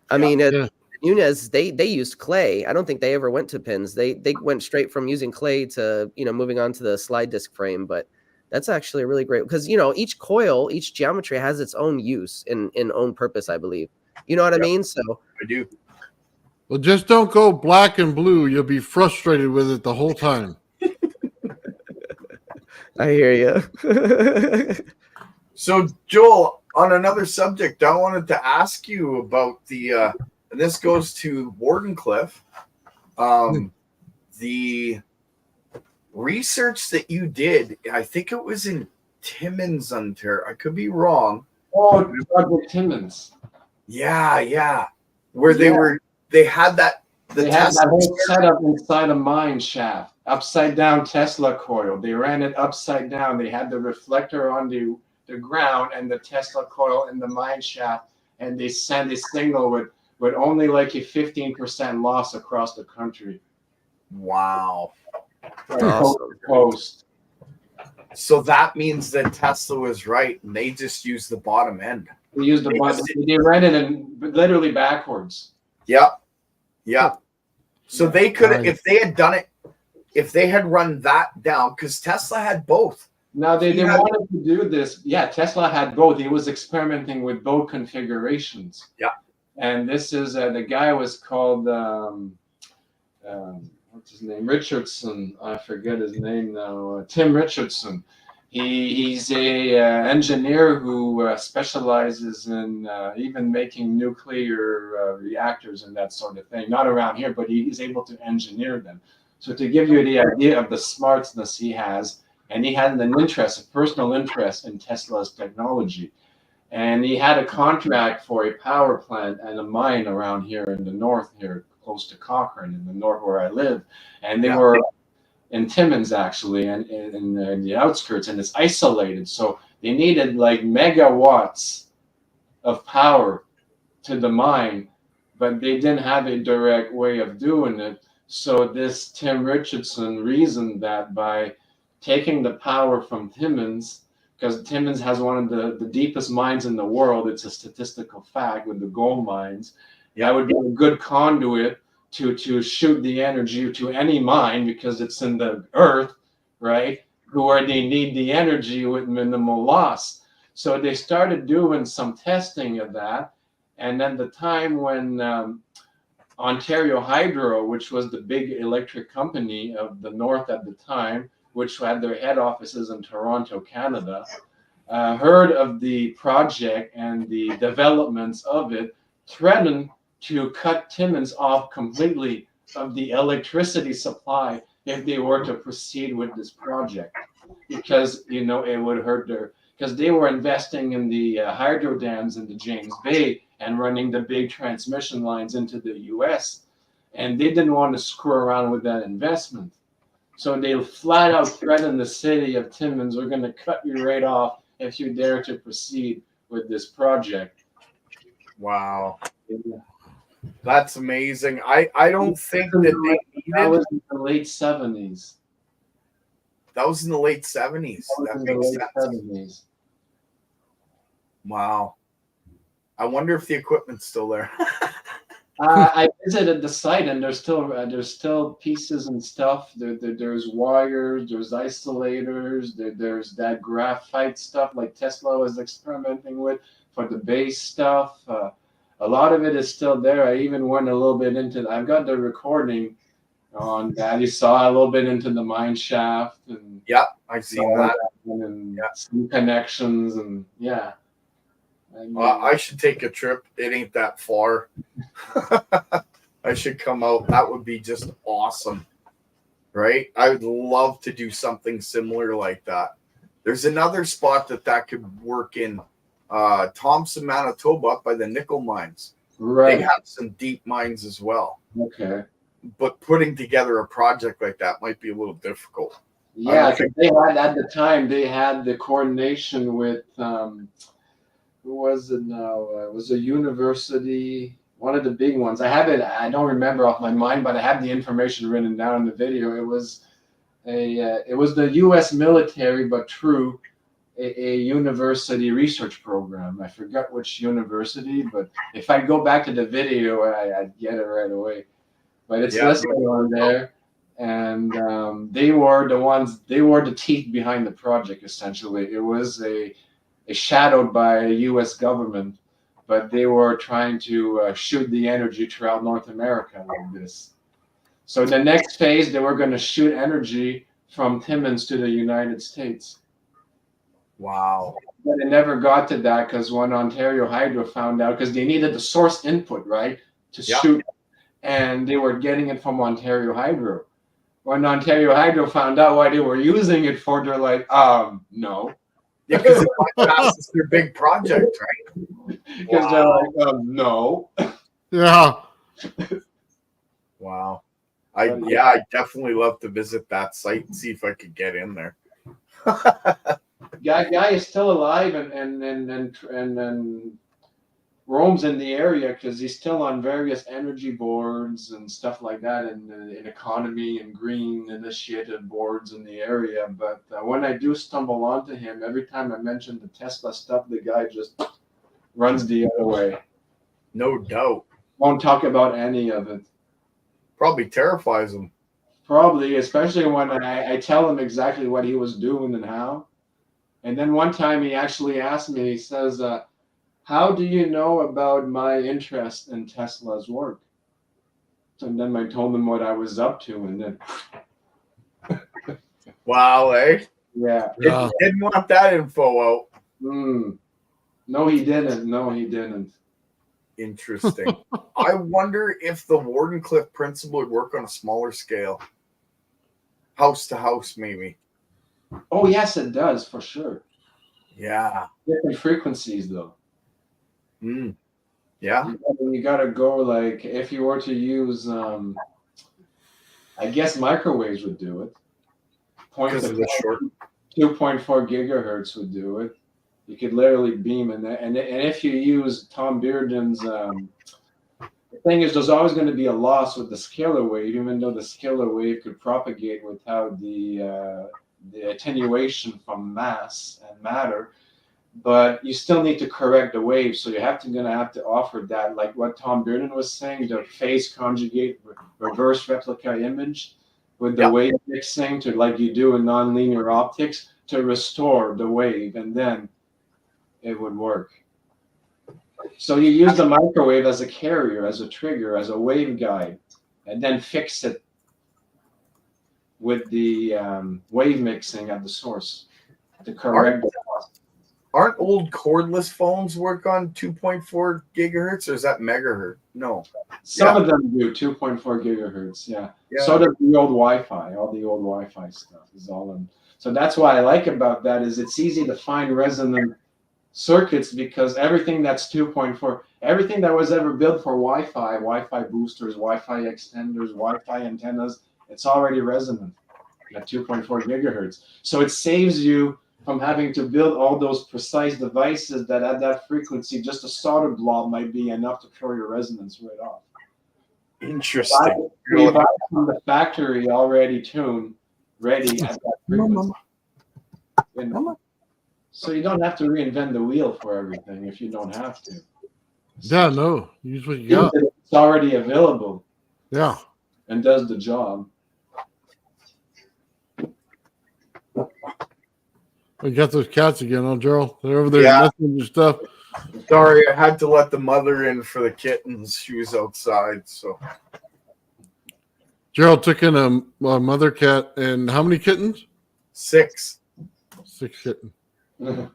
I mean, Nunez, they used clay. I don't think they ever went to pins. They went straight from using clay to, moving on to the slide disc frame. But that's actually really great because, each coil, each geometry has its own use and own purpose, I believe. You know what I mean? So I do. Well, just don't go black and blue. You'll be frustrated with it the whole time. I hear you. So, Joel, on another subject, I wanted to ask you about the, and this goes to Wardenclyffe, the research that you did. I think it was in Timmins, Ontario. I could be wrong. Oh, Project Timmins. Yeah. Where they had that. They had that whole setup inside a mine shaft, upside down Tesla coil. They ran it upside down. They had the reflector on the ground and the Tesla coil in the mine shaft, and they sent a signal with only like a 15% loss across the country. Wow. Coast to coast. So that means that Tesla was right, and they just used the bottom end. They used the bottom. They ran it in literally backwards. Yeah. So they could have, if they had done it, if they had run that down, because Tesla had both. Now they wanted to do this. Yeah, Tesla had both. He was experimenting with both configurations. Yeah. And this is the guy was called what's his name? Richardson. I forget his name now. Tim Richardson. He's a engineer who specializes in even making nuclear reactors and that sort of thing. Not around here, but he is able to engineer them. So to give you the idea of the smartness he has, and he had a personal interest in Tesla's technology. And he had a contract for a power plant and a mine around here in the north here, close to Cochrane, in the north where I live. And they were in Timmins, actually, and in the outskirts, and it's isolated. So they needed like megawatts of power to the mine, but they didn't have a direct way of doing it. So this Tim Richardson reasoned that by taking the power from Timmins, because Timmins has one of the deepest mines in the world, it's a statistical fact with the gold mines, that would be a good conduit to shoot the energy to any mine because it's in the earth, right? Where they need the energy with minimal loss. So they started doing some testing of that. And then the time when Ontario Hydro, which was the big electric company of the north at the time, which had their head offices in Toronto, Canada, heard of the project and the developments of it, threatened to cut Timmins off completely of the electricity supply if they were to proceed with this project, because it would hurt because they were investing in the hydro dams in the James Bay and running the big transmission lines into the U.S. And they didn't want to screw around with that investment. So they flat out threatened the city of Timmins, we're going to cut you right off if you dare to proceed with this project. Wow. Yeah. That's amazing. I don't think that they That needed. was in the late 70s. That was in the late 70s. That In the makes late sense. 70s. Wow. I wonder if the equipment's still there. I visited the site, and there's still pieces and stuff. There's wires, there's isolators, there's that graphite stuff like Tesla was experimenting with for the base stuff. A lot of it is still there. I even went a little bit into. I've got the recording on that. You saw a little bit into the mine shaft, and Yeah, I've seen that. and some connections, and yeah. I mean, I should take a trip. It ain't that far. I should come out. That would be just awesome. Right? I would love to do something similar like that. There's another spot that could work in Thompson, Manitoba, up by the nickel mines. right. They have some deep mines as well. Okay. But putting together a project like that might be a little difficult. Yeah, because they had at the time they had the coordination with who was it now? It was a university, one of the big ones. I have it. I don't remember off my mind, but I have the information written down in the video. It was it was the U.S. military, but through a university research program. I forgot which university, but if I go back to the video, I'd get it right away. But it's listed on there. And they were the teeth behind the project, essentially. It was a shadowed by U.S. government, but they were trying to shoot the energy throughout North America like this. So the next phase, they were going to shoot energy from Timmins to the United States. Wow. But it never got to that because when Ontario Hydro found out, because they needed the source input, right, to shoot, and they were getting it from Ontario Hydro. When Ontario Hydro found out what they were using it for, they're like, no. Yeah, because it bypasses their big project, right? Because they're like, no. Yeah. Wow. I definitely love to visit that site and see if I could get in there. Guy is still alive and roams in the area because he's still on various energy boards and stuff like that, and in economy and green initiative boards in the area. But when I do stumble onto him, every time I mention the Tesla stuff, the guy just runs the other way. No doubt. Won't talk about any of it. Probably terrifies him. Probably, especially when I tell him exactly what he was doing and how. And then one time he actually asked me, he says, how do you know about my interest in Tesla's work? And then I told him what I was up to, and then Wow, eh? yeah. Didn't want that info out. No, he didn't. No, he didn't. Interesting. I wonder if the Wardenclyffe principle would work on a smaller scale. House to house, maybe. Oh, yes, it does, for sure. Yeah. Different frequencies, though. Yeah. You gotta go, like, if you were to use, I guess microwaves would do it. Because of the short. 2.4 gigahertz would do it. You could literally beam in there. And if you use Tom Bearden's, the thing is, there's always going to be a loss with the scalar wave, even though the scalar wave could propagate without the attenuation from mass and matter. But you still need to correct the wave, so you're going to have to offer that, like what Tom Bearden was saying, the phase conjugate reverse replica image with the wave mixing to like you do in nonlinear optics to restore the wave, and then it would work. So you use the microwave as a carrier, as a trigger, as a waveguide, and then fix it with the wave mixing at the source to correct the loss. Aren't old cordless phones work on 2.4 gigahertz, or is that megahertz? No. Some of them do 2.4 gigahertz, yeah. So does the old Wi-Fi. All the old Wi-Fi stuff is all in. So that's what I like about that is it's easy to find resonant circuits because everything that's 2.4, everything that was ever built for Wi-Fi boosters, Wi-Fi extenders, Wi-Fi antennas, it's already resonant at 2.4 gigahertz. So it saves you from having to build all those precise devices that at that frequency, just a solder blob might be enough to throw your resonance right off. Interesting. We buy from the factory already tuned, ready at that frequency. So you don't have to reinvent the wheel for everything if you don't have to. Yeah, no. Use what you got. It's already available Yeah. and does the job. We got those cats again, huh, Gerald? They're over there Yeah. messing with your stuff. Sorry, I had to let the mother in for the kittens. She was outside, so Gerald took in a mother cat and how many kittens? 6. 6 kittens. This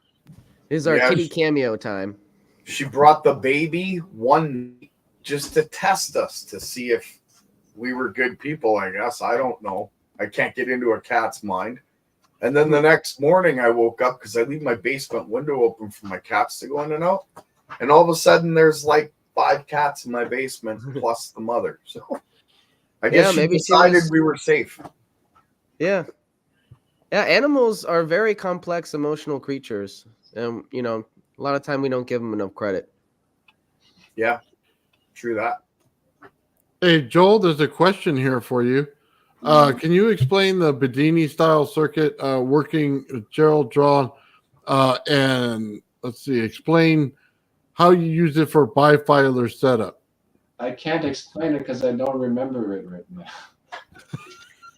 is our Yeah, kitty cameo time. She brought the baby one just to test us to see if we were good people, I guess. I don't know. I can't get into a cat's mind. And then the next morning I woke up because I leave my basement window open for my cats to go in and out. And all of a sudden there's like 5 cats in my basement plus the mother. So I guess she maybe decided we were safe. Yeah. Yeah, animals are very complex emotional creatures. And, you know, a lot of time we don't give them enough credit. Yeah, true that. Hey, Joel, there's a question here for you. Can you explain the Bedini style circuit working Gerald drawn? And let's see, explain how you use it for bifilar setup. I can't explain it because I don't remember it right now.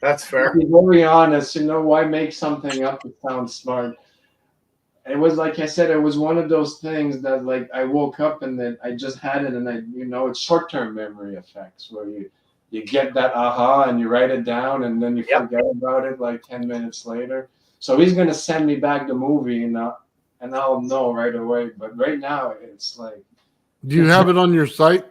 That's fair. To be very honest, you know, why make something up that sounds smart? It was like I said, it was one of those things that like I woke up and then I just had it and I, you know, it's short-term memory effects where you get that aha and you write it down and then you forget about it like 10 minutes later. So he's gonna send me back the movie and I'll know right away. But right now it's like. Do you have it on your site?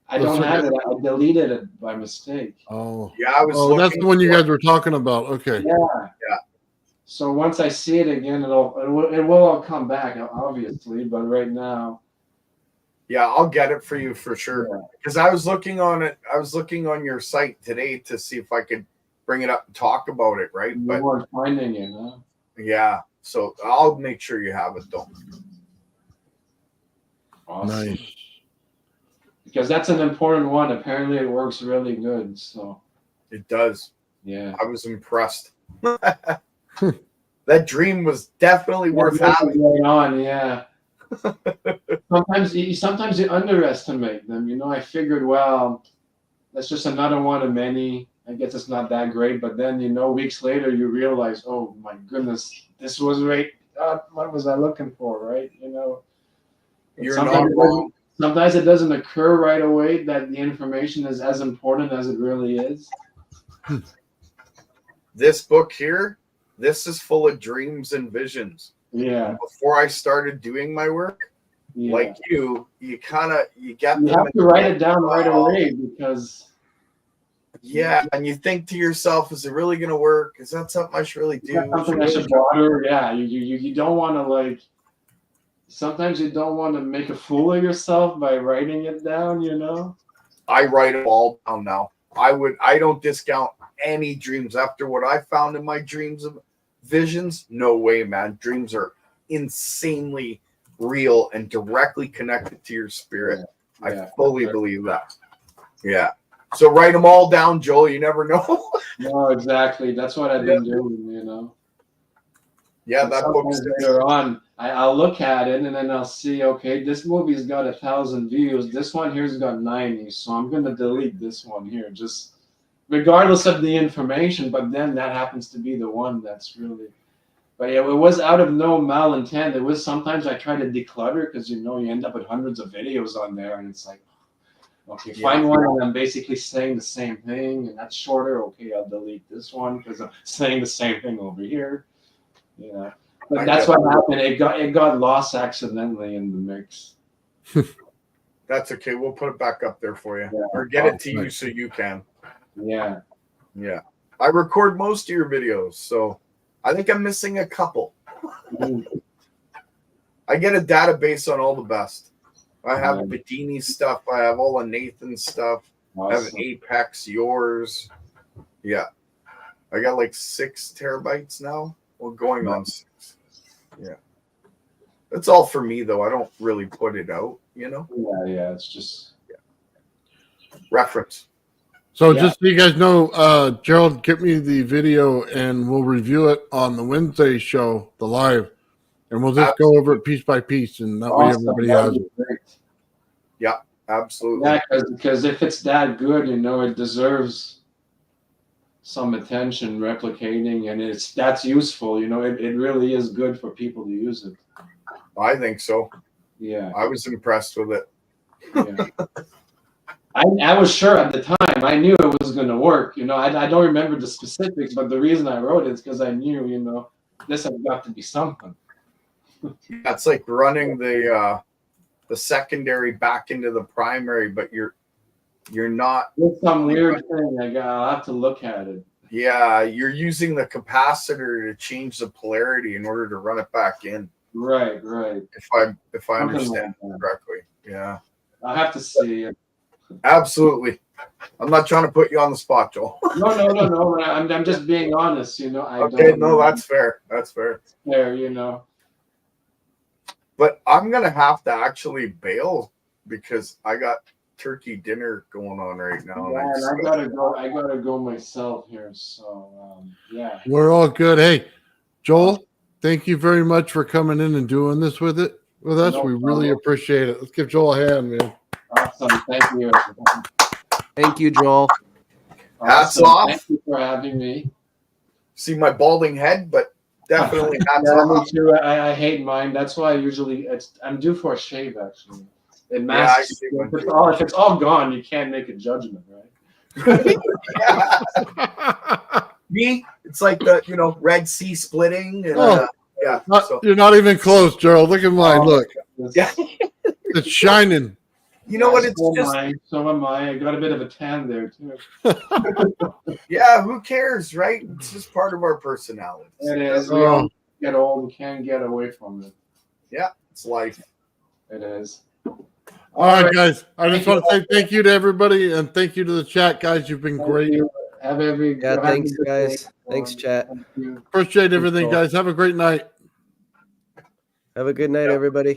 I don't have it. I deleted it by mistake. Oh, yeah, I was. That's the one you guys were talking about. Okay. Yeah. So once I see it again, it will all come back, obviously. But right now. Yeah, I'll get it for you for sure. Because I was looking on it. I was looking on your site today to see if I could bring it up and talk about it. Right, but weren't finding it, huh? Yeah. So I'll make sure you have it, though. Awesome. Nice. Because that's an important one. Apparently, it works really good. So it does. Yeah, I was impressed. That dream was definitely worth having. Going on, yeah. Sometimes you underestimate them. You know, I figured, well, that's just another one of many. I guess it's not that great. But then, you know, weeks later, you realize, oh my goodness, this was right. What was I looking for, right? You know, you're not wrong. Sometimes it doesn't occur right away that the information is as important as it really is. This book here, this is full of dreams and visions. Yeah. Before I started doing my work, like you get you have to write it down right away because. Yeah, and you think to yourself, is it really going to work? Is that something I should really do? Something I should bother? Yeah, you don't want to like. Sometimes you don't want to make a fool of yourself by writing it down, you know? I write it all down now. I don't discount any dreams after what I found in my dreams of visions. No way, man. Dreams are insanely real and directly connected to your spirit. Yeah, I fully believe that. Yeah. So write them all down, Joel. You never know. No, exactly. That's what I've been doing, you know? Yeah, that book's later on. I'll look at it and then I'll see, okay, this movie's got 1,000 views. This one here's got 90. So I'm going to delete this one here, just regardless of the information. But then that happens to be the one that's really. But yeah, it was out of no malintent. It was sometimes I try to declutter because, you know, you end up with hundreds of videos on there and it's like, okay, find one and I'm basically saying the same thing and that's shorter. Okay, I'll delete this one because I'm saying the same thing over here. Yeah. But that's what happened. It got lost accidentally in the mix. That's okay. We'll put it back up there for you, or get it to you so you can. Yeah. Yeah. I record most of your videos, so I think I'm missing a couple. I get a database on all the best. I have Bedini stuff. I have all of Nathan's stuff. I have Apex, yours. Yeah. I got like 6 terabytes now. Well, going on 6. Yeah. That's all for me, though. I don't really put it out, you know? Yeah. It's just reference. So just so you guys know, Gerald, get me the video and we'll review it on the Wednesday show, the live. And we'll just go over it piece by piece, and that way everybody has it. Yeah, absolutely. Yeah, because if it's that good, you know, it deserves some attention, replicating, and that's useful. You know, it really is good for people to use it. I think so. Yeah, I was impressed with it. Yeah. I was sure at the time. I knew it was going to work. You know, I don't remember the specifics, but the reason I wrote it is because I knew, you know, this has got to be something. Yeah, it's like running the secondary back into the primary, but you're not. It's some weird thing. I'll have to look at it. Yeah, you're using the capacitor to change the polarity in order to run it back in. Right. If I understand correctly. Yeah. I'll have to see it. Absolutely. I'm not trying to put you on the spot, Joel. No. I'm just being honest. You know. That's fair. That's fair. Fair, you know. But I'm gonna have to actually bail because I got turkey dinner going on right now. Yeah, and I gotta go myself here. So yeah. We're all good. Hey, Joel, thank you very much for coming in and doing this with us. No we really appreciate it. Let's give Joel a hand, man. Awesome. Thank you. Thank you, Joel. Hats off. Thank you for having me. See my balding head, but definitely hats Yeah, off. me too. I hate mine. That's why I'm due for a shave actually. It masks. If it's all gone, you can't make a judgment, right? Me, it's like the Red Sea splitting. And, yeah, you're not even close, Gerald. Look at mine. Look, yeah, it's shining. You know what? It's so am I. I got a bit of a tan there too. Yeah, who cares, right? It's just part of our personality. It is. We all get old. We can't get away from it. Yeah, it's life. It is. All right, guys. I just want to say thank you to everybody and thank you to the chat, guys. You've been great. Thanks, guys. Thanks, chat. Appreciate everything, guys. Have a great night. Have a good night, everybody.